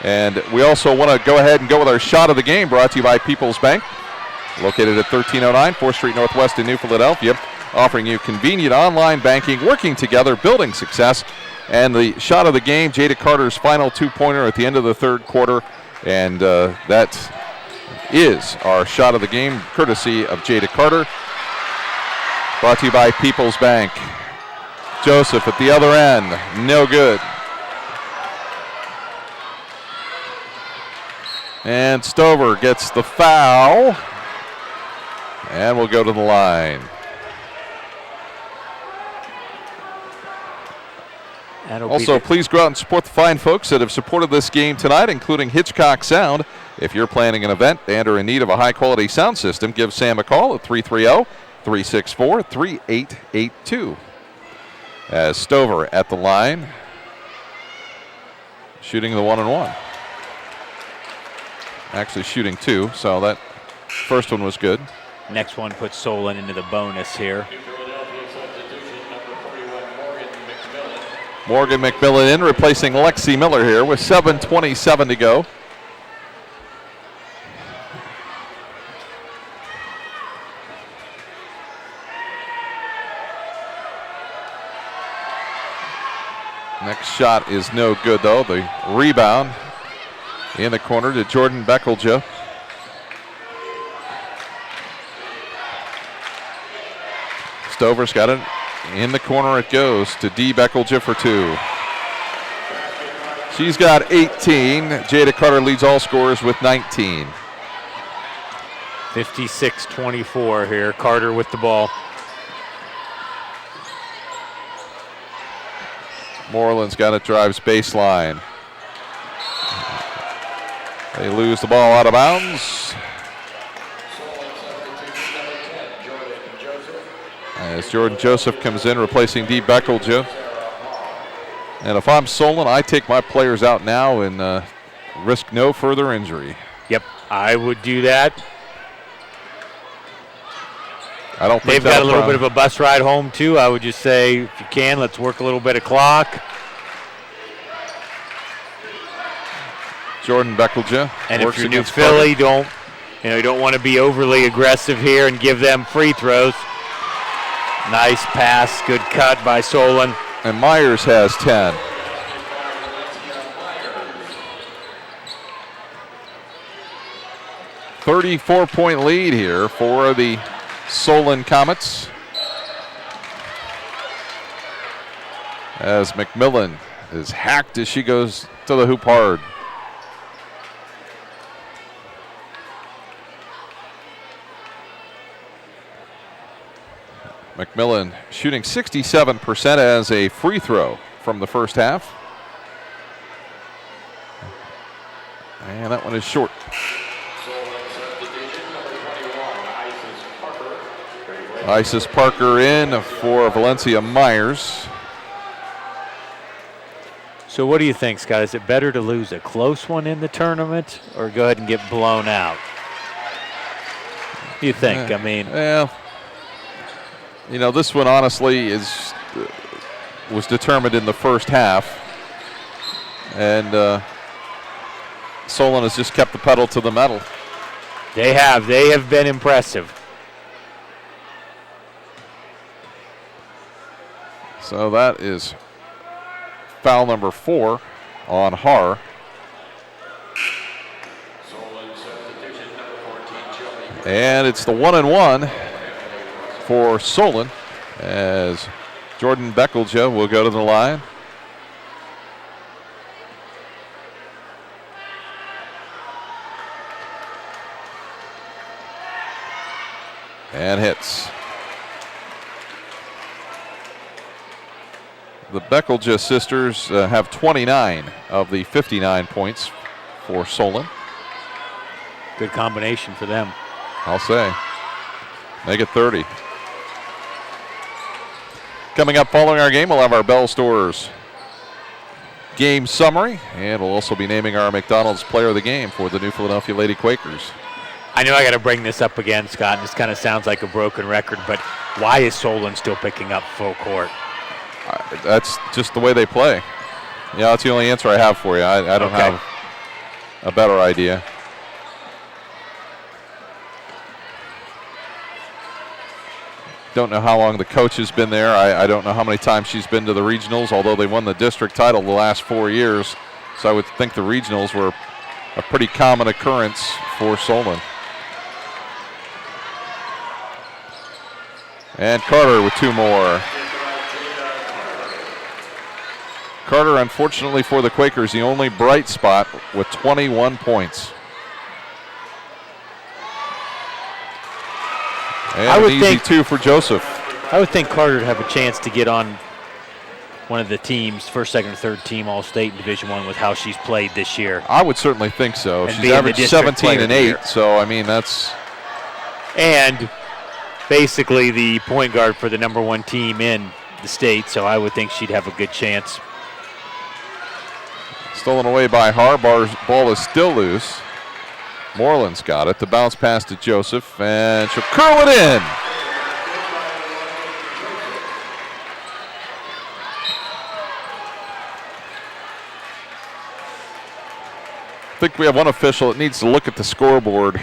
And we also want to go ahead and go with our shot of the game, brought to you by People's Bank, located at 1309 4th Street Northwest in New Philadelphia, offering you convenient online banking, working together, building success. And the shot of the game, Jada Carter's final two-pointer at the end of the third quarter, and that is our shot of the game, courtesy of Jada Carter, brought to you by People's Bank. Joseph at the other end, no good. And Stover gets the foul, and we'll go to the line. Also, please go out and support the fine folks that have supported this game tonight, including Hitchcock Sound. If you're planning an event and are in need of a high-quality sound system, give Sam a call at 330-364-3882. As Stover at the line, shooting the 1-and-1. Actually shooting 2, so that first one was good. Next one puts Solon into the bonus here. Morgan McMillan in, replacing Lexi Miller here with 7:27 to go. Next shot is no good, though. The rebound in the corner to Jordan Beckelja. Stover's got it. In the corner it goes to D. Beckelja for 2. She's got 18. Jada Carter leads all scorers with 19. 56-24 here. Carter with the ball. Moreland's got it, drives baseline. They lose the ball out of bounds. As Jordan Joseph comes in, replacing D. Beckelja. And if I'm Solon, I take my players out now and risk no further injury. Yep, I would do that. I don't think they've got a little bit of a bus ride home too. I would just say, if you can, let's work a little bit of clock. Jordan Beckelja. And if you're New Philly, you don't want to be overly aggressive here and give them free throws. Nice pass, good cut by Solon. And Myers has 10. .34 lead here for the Solon Comets. As McMillan is hacked as she goes to the hoop hard. McMillan shooting 67% as a free throw from the first half. And that one is short. Isis Parker in for Valencia Myers. So what do you think, Scott? Is it better to lose a close one in the tournament or go ahead and get blown out? What do you think? I mean, well, you know, this one honestly was determined in the first half, and Solon has just kept the pedal to the metal. They have been impressive. So that is foul number 4 on Har. And it's the 1-and-1 for Solon as Jordan Beckelja will go to the line. And hits. The Beckelja sisters have 29 of the 59 points for Solon. Good combination for them. I'll say. Make it 30. Coming up following our game, we'll have our Bell Stores game summary, and we'll also be naming our McDonald's player of the game for the New Philadelphia Lady Quakers. I know I got to bring this up again, Scott, and this kind of sounds like a broken record, but why is Solon still picking up full court? That's just the way they play. Yeah, that's the only answer I have for you. I don't have a better idea. Don't know how long the coach has been there. I don't know how many times she's been to the regionals, although they won the district title the last 4 years. So I would think the regionals were a pretty common occurrence for Solon. And Carter with 2 more. Carter, unfortunately for the Quakers, the only bright spot with 21 points. And I would an easy think 2 for Joseph. I would think Carter would have a chance to get on one of the teams, first, second, or third team All-State in Division I with how she's played this year. I would certainly think so. And She's averaged 17 and 8, so I mean that's. And basically the point guard for the number 1 team in the state, so I would think she'd have a good chance. Stolen away by Harbar's ball is still loose. Moreland's got it. The bounce pass to Joseph, and she'll curl it in. I think we have one official that needs to look at the scoreboard,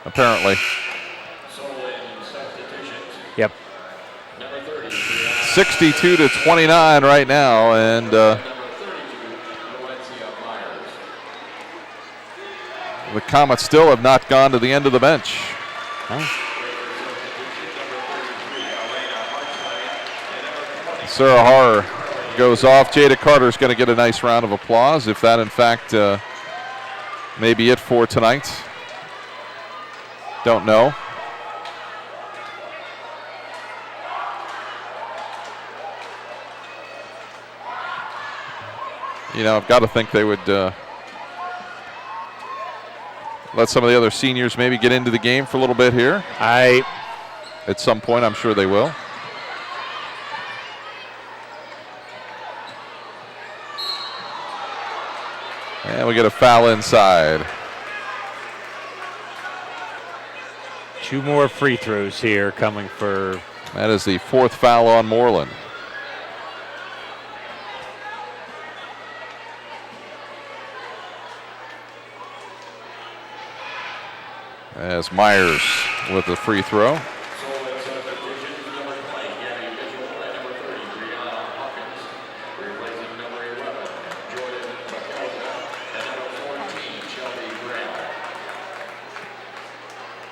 apparently. Yep. 62 to 29 right now, and the Comets still have not gone to the end of the bench. Sarah Harr goes off. Jada Carter's going to get a nice round of applause if that, in fact, may be it for tonight. Don't know. You know, I've got to think they would let some of the other seniors maybe get into the game for a little bit here. At some point, I'm sure they will. And we get a foul inside. 2 more free throws here coming for. That is the 4th foul on Moreland. As Myers with the free throw.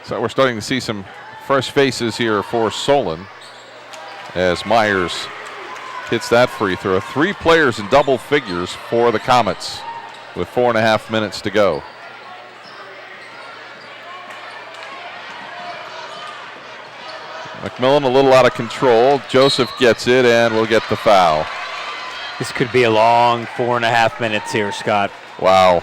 So we're starting to see some fresh faces here for Solon as Myers hits that free throw. 3 players in double figures for the Comets with 4.5 minutes to go. McMillan a little out of control. Joseph gets it and will get the foul. This could be a long 4.5 minutes here, Scott. Wow.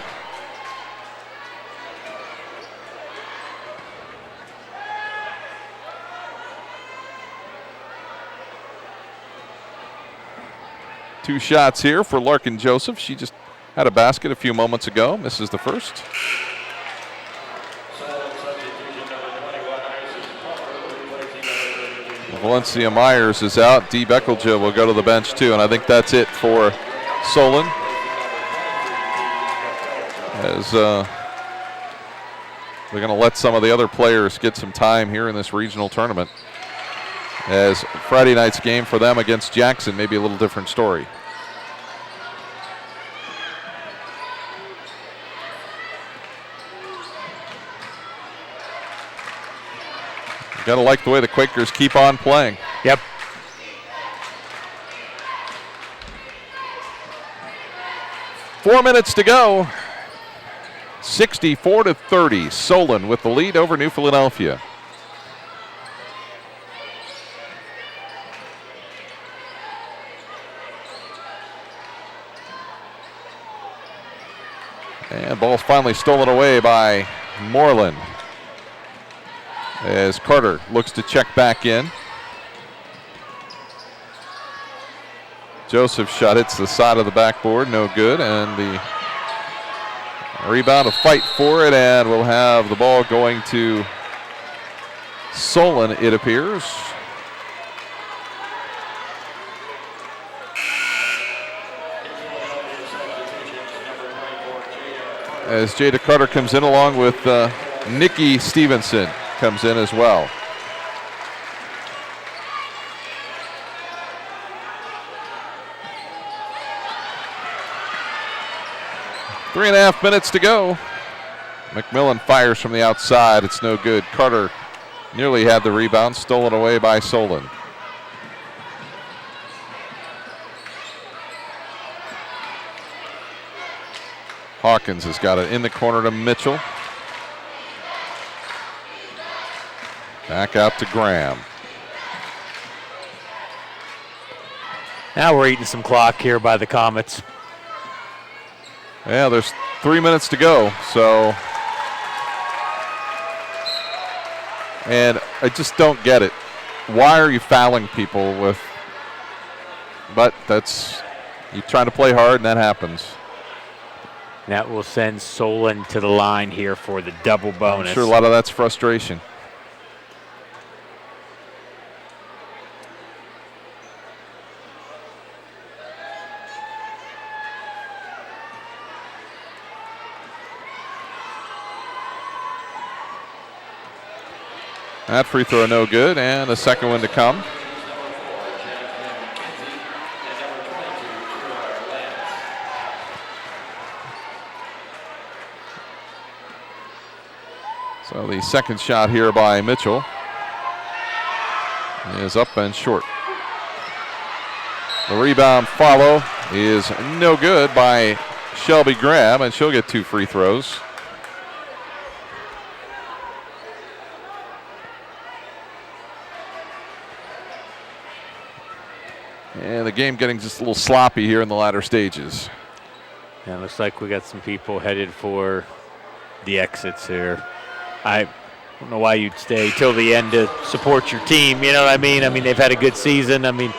Two shots here for Larkin Joseph. She just had a basket a few moments ago. Misses the first. Valencia Myers is out. Dee Beckelja will go to the bench too, and I think that's it for Solon. As they're going to let some of the other players get some time here in this regional tournament. As Friday night's game for them against Jackson may be a little different story. Got to like the way the Quakers keep on playing. Yep. Four minutes to go. 64 to 30. Solon with the lead over New Philadelphia. And ball's finally stolen away by Moreland. As Carter looks to check back in. Joseph's shot hits the side of the backboard, no good, and the rebound, a fight for it, and we'll have the ball going to Solon, it appears. As Jada Carter comes in along with Nikki Stevenson comes in as well. 3.5 minutes to go. McMillan fires from the outside. It's no good. Carter nearly had the rebound, stolen away by Solon. Hawkins has got it in the corner to Mitchell. Back out to Graham. Now we're eating some clock here by the Comets. Yeah, there's 3 minutes to go, so. And I just don't get it. Why are you fouling people with, but that's, you're trying to play hard and that happens. That will send Solon to the line here for the double bonus. I'm sure a lot of that's frustration. That free throw no good, and a second one to come. So the second shot here by Mitchell is up and short. The rebound follow is no good by Shelby Graham, and she'll get 2 free throws. And the game getting just a little sloppy here in the latter stages. Yeah, looks like we got some people headed for the exits here. I don't know why you'd stay till the end to support your team, you know what I mean? I mean, they've had a good season. I mean,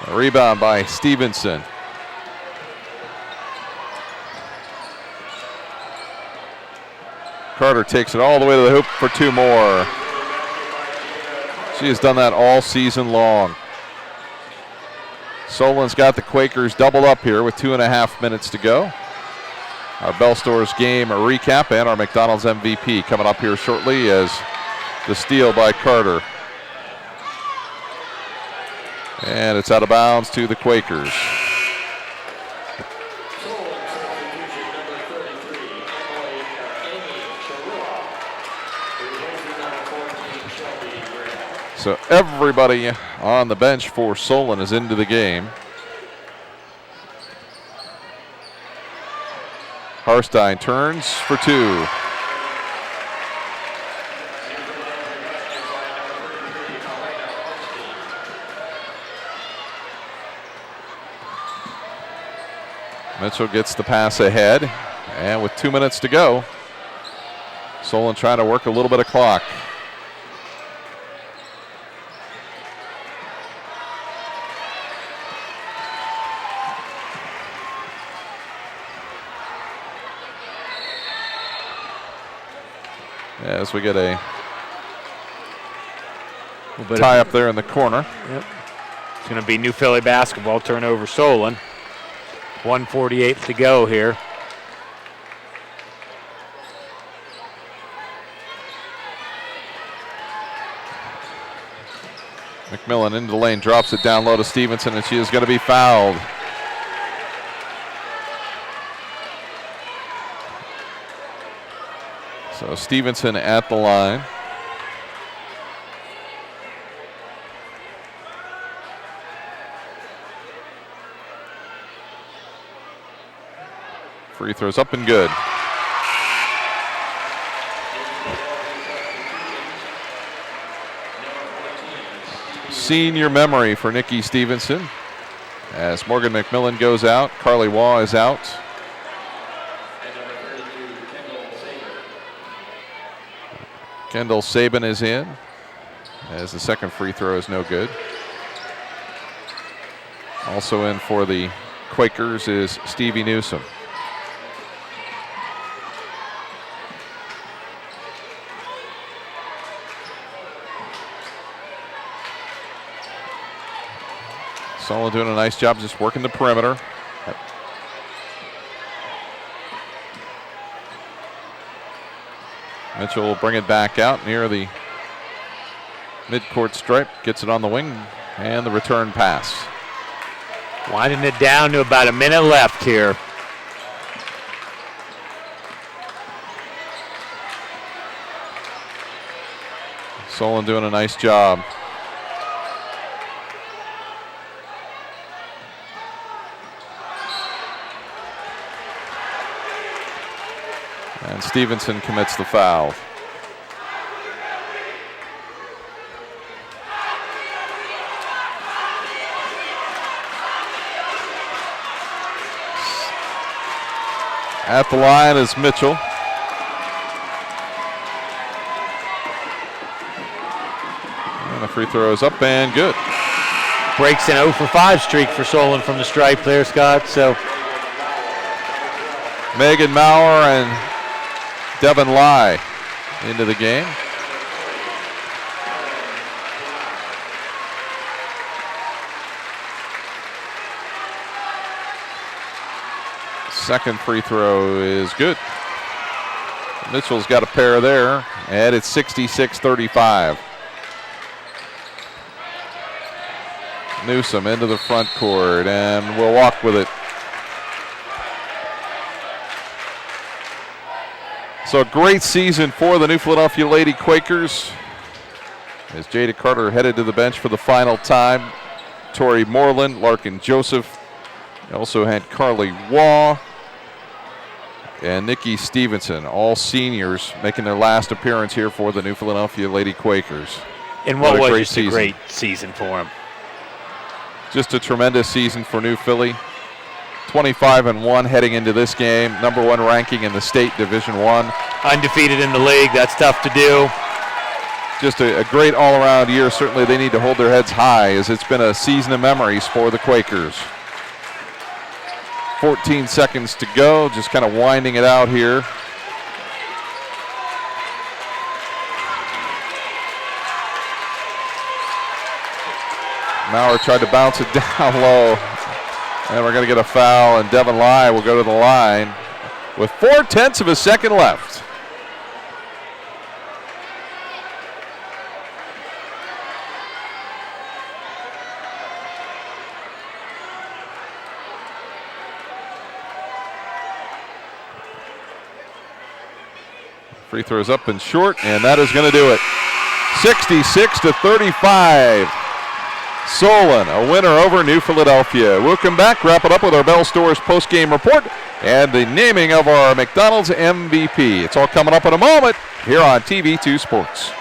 a rebound by Stevenson. Carter takes it all the way to the hoop for 2 more. She has done that all season long. Solon's got the Quakers doubled up here with 2.5 minutes to go. Our Bell Stores game recap and our McDonald's MVP coming up here shortly as the steal by Carter. And it's out of bounds to the Quakers. So everybody on the bench for Solon is into the game. Harstein turns for 2. Mitchell gets the pass ahead, and with 2 minutes to go, Solon trying to work a little bit of clock. As we get a tie up there in the corner. Yep. It's going to be New Philly basketball, turnover Solon. 1:48 to go here. McMillan into the lane, drops it down low to Stevenson, and she is going to be fouled. So Stevenson at the line. Free throws up and good. Senior memory for Nikki Stevenson. As Morgan McMillan goes out, Carly Waugh is out. Kendall Sabin is in, as the second free throw is no good. Also in for the Quakers is Stevie Newsom. Solon doing a nice job just working the perimeter. Yep. Mitchell will bring it back out near the midcourt stripe, gets it on the wing, and the return pass. Winding it down to about a minute left here. Solon doing a nice job. And Stevenson commits the foul. At the line is Mitchell. And the free throw is up and good. Breaks an 0 for 5 streak for Solon from the stripe there, Scott. So Megan Maurer and Devin Lai into the game. Second free throw is good. Mitchell's got a pair there, and it's 66-35. Newsom into the front court, and we'll walk with it. So a great season for the New Philadelphia Lady Quakers. As Jada Carter headed to the bench for the final time. Tori Moreland, Larkin Joseph. Also had Carly Waugh and Nikki Stevenson, all seniors, making their last appearance here for the New Philadelphia Lady Quakers. And what was just a great season for them. Just a tremendous season for New Philly. 25-1 heading into this game. Number 1 ranking in the state Division I. Undefeated in the league. That's tough to do. Just a great all-around year. Certainly they need to hold their heads high, as it's been a season of memories for the Quakers. 14 seconds to go, just kind of winding it out here. Maurer tried to bounce it down low. And we're going to get a foul, and Devin Lai will go to the line with 0.4 of a second left. Free throws up and short, and that is going to do it. 66-35. Solon, a winner over New Philadelphia. We'll come back, wrap it up with our Bell Stores post-game report and the naming of our McDonald's MVP. It's all coming up in a moment here on TV2 Sports.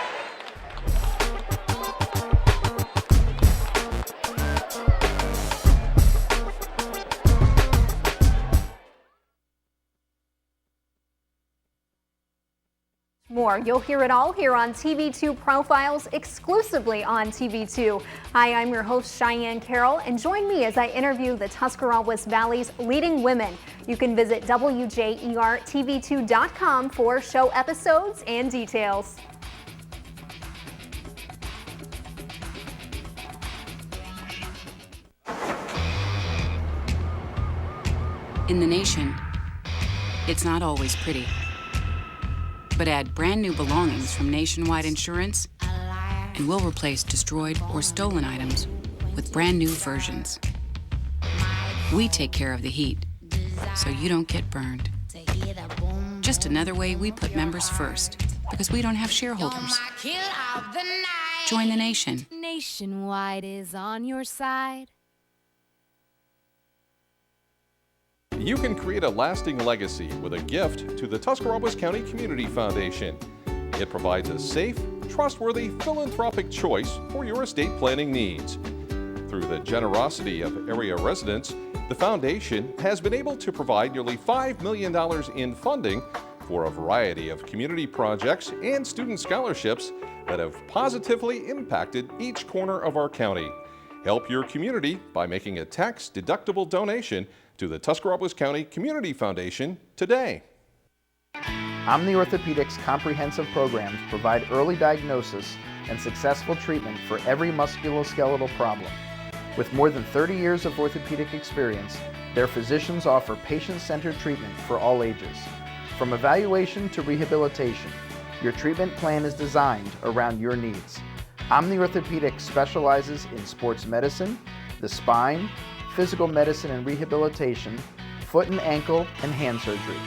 More. You'll hear it all here on TV2 Profiles, exclusively on TV2. Hi, I'm your host, Cheyenne Carroll, and join me as I interview the Tuscarawas Valley's leading women. You can visit WJERTV2.com for show episodes and details. In the nation, it's not always pretty. But add brand new belongings from Nationwide Insurance, and we'll replace destroyed or stolen items with brand new versions. We take care of the heat, so you don't get burned. Just another way we put members first, because we don't have shareholders. Join the nation. Nationwide is on your side. You can create a lasting legacy with a gift to the Tuscarawas County Community Foundation. It provides a safe, trustworthy, philanthropic choice for your estate planning needs. Through the generosity of area residents, the foundation has been able to provide nearly $5 million in funding for a variety of community projects and student scholarships that have positively impacted each corner of our county. Help your community by making a tax-deductible donation to the Tuscarawas County Community Foundation today. Omni Orthopedics comprehensive programs provide early diagnosis and successful treatment for every musculoskeletal problem. With more than 30 years of orthopedic experience, their physicians offer patient-centered treatment for all ages. From evaluation to rehabilitation, your treatment plan is designed around your needs. Omni Orthopedics specializes in sports medicine, the spine, physical medicine and rehabilitation, foot and ankle, and hand surgery.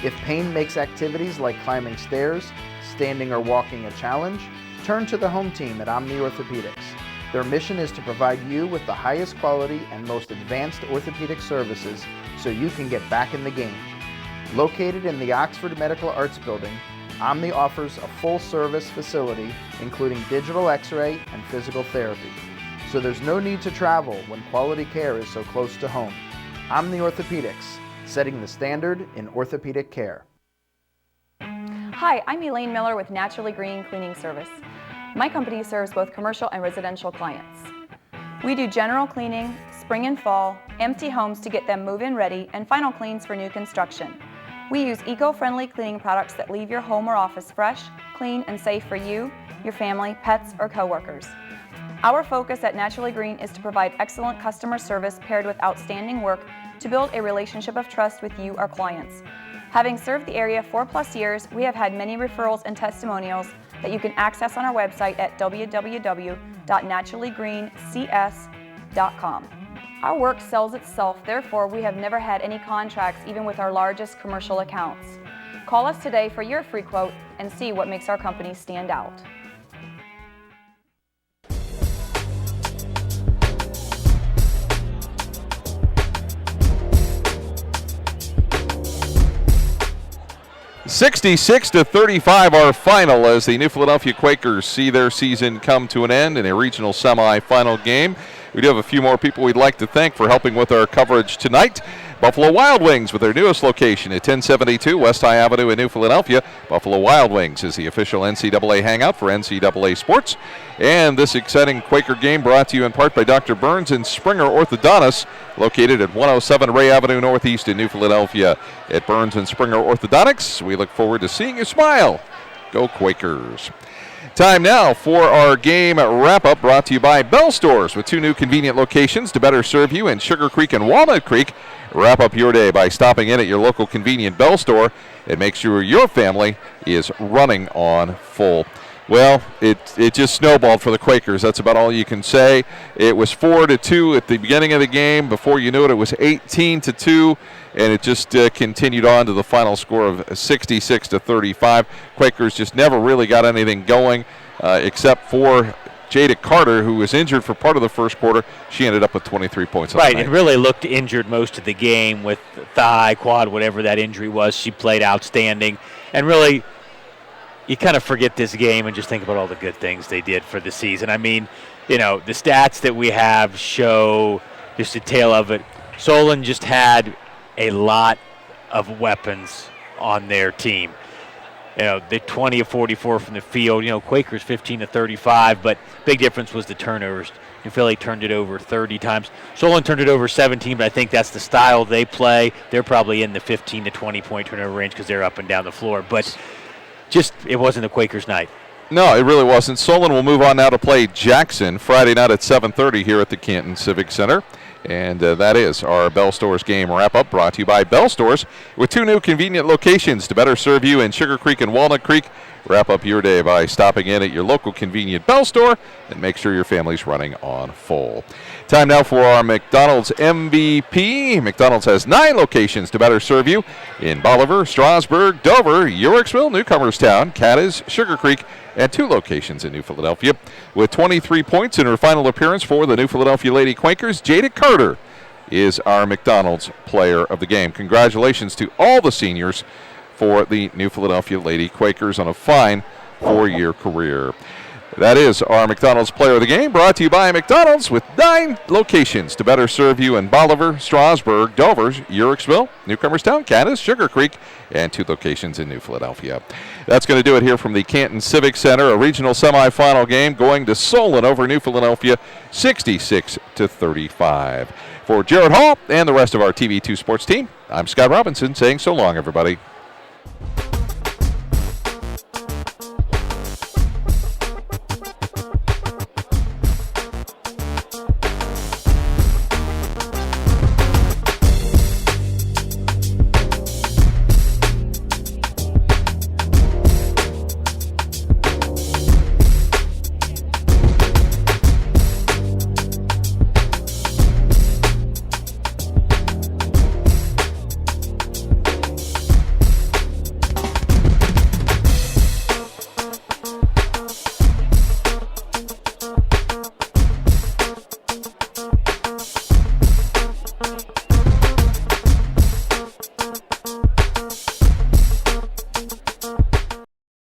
If pain makes activities like climbing stairs, standing or walking a challenge, turn to the home team at Omni Orthopedics. Their mission is to provide you with the highest quality and most advanced orthopedic services so you can get back in the game. Located in the Oxford Medical Arts Building, Omni offers a full-service facility including digital x-ray and physical therapy. So there's no need to travel when quality care is so close to home. Omni Orthopedics, setting the standard in orthopedic care. Hi, I'm Elaine Miller with Naturally Green Cleaning Service. My company serves both commercial and residential clients. We do general cleaning, spring and fall, empty homes to get them move-in ready, and final cleans for new construction. We use eco-friendly cleaning products that leave your home or office fresh, clean, and safe for you, your family, pets, or coworkers. Our focus at Naturally Green is to provide excellent customer service paired with outstanding work to build a relationship of trust with you, our clients. Having served the area 4+ years, we have had many referrals and testimonials that you can access on our website at www.naturallygreencs.com. Our work sells itself, therefore we have never had any contracts even with our largest commercial accounts. Call us today for your free quote and see what makes our company stand out. (66-35) our final as the New Philadelphia Quakers see their season come to an end in a regional semifinal game. We do have a few more people we'd like to thank for helping with our coverage tonight. Buffalo Wild Wings with their newest location at 1072 West High Avenue in New Philadelphia. Buffalo Wild Wings is the official NCAA hangout for NCAA sports. And this exciting Quaker game brought to you in part by Dr. Burns and Springer Orthodontists, located at 107 Ray Avenue Northeast in New Philadelphia. At Burns and Springer Orthodontics, we look forward to seeing you smile. Go Quakers. Time now for our game wrap-up, brought to you by Bell Stores, with 2 new convenient locations to better serve you in Sugar Creek and Walnut Creek. Wrap up your day by stopping in at your local convenient Bell Store and make sure your family is running on full. Well, it just snowballed for the Quakers. That's about all you can say. It was 4-2 at the beginning of the game. Before you knew it, it was 18-2. And it just continued on to the final score of 66-35. Quakers just never really got anything going except for Jada Carter, who was injured for part of the first quarter. She ended up with 23 points. Right, and really looked injured most of the game with thigh, quad, whatever that injury was. She played outstanding. And really, you kind of forget this game and just think about all the good things they did for the season. I mean, you know, the stats that we have show just a tale of it. Solon just had a lot of weapons on their team. You know, they're 20 of 44 from the field. You know, Quakers 15 of 35, but big difference was the turnovers. New Philly turned it over 30 times. Solon turned it over 17, but I think that's the style they play. They're probably in the 15 to 20 point turnover range because they're up and down the floor. But just, it wasn't the Quakers' night. No, it really wasn't. Solon will move on now to play Jackson Friday night at 7:30 here at the Canton Civic Center. And that is our Bell Stores game wrap-up, brought to you by Bell Stores, with 2 new convenient locations to better serve you in Sugar Creek and Walnut Creek. Wrap up your day by stopping in at your local convenient Bell Store and make sure your family's running on full. Time now for our McDonald's MVP. McDonald's has 9 locations to better serve you in Bolivar, Strasburg, Dover, Uricksville, Newcomerstown, Cadiz, Sugar Creek, and 2 locations in New Philadelphia. With 23 points in her final appearance for the New Philadelphia Lady Quakers, Jada Carter is our McDonald's player of the game. Congratulations to all the seniors for the New Philadelphia Lady Quakers on a fine 4-year career. That is our McDonald's player of the game, brought to you by McDonald's, with 9 locations to better serve you in Bolivar, Strasburg, Dover, Uricksville, Newcomerstown, Cadiz, Sugar Creek, and 2 locations in New Philadelphia. That's going to do it here from the Canton Civic Center, a regional semifinal game going to Solon over New Philadelphia, 66-35. For Jared Hall and the rest of our TV2 Sports team, I'm Scott Robinson saying so long, everybody.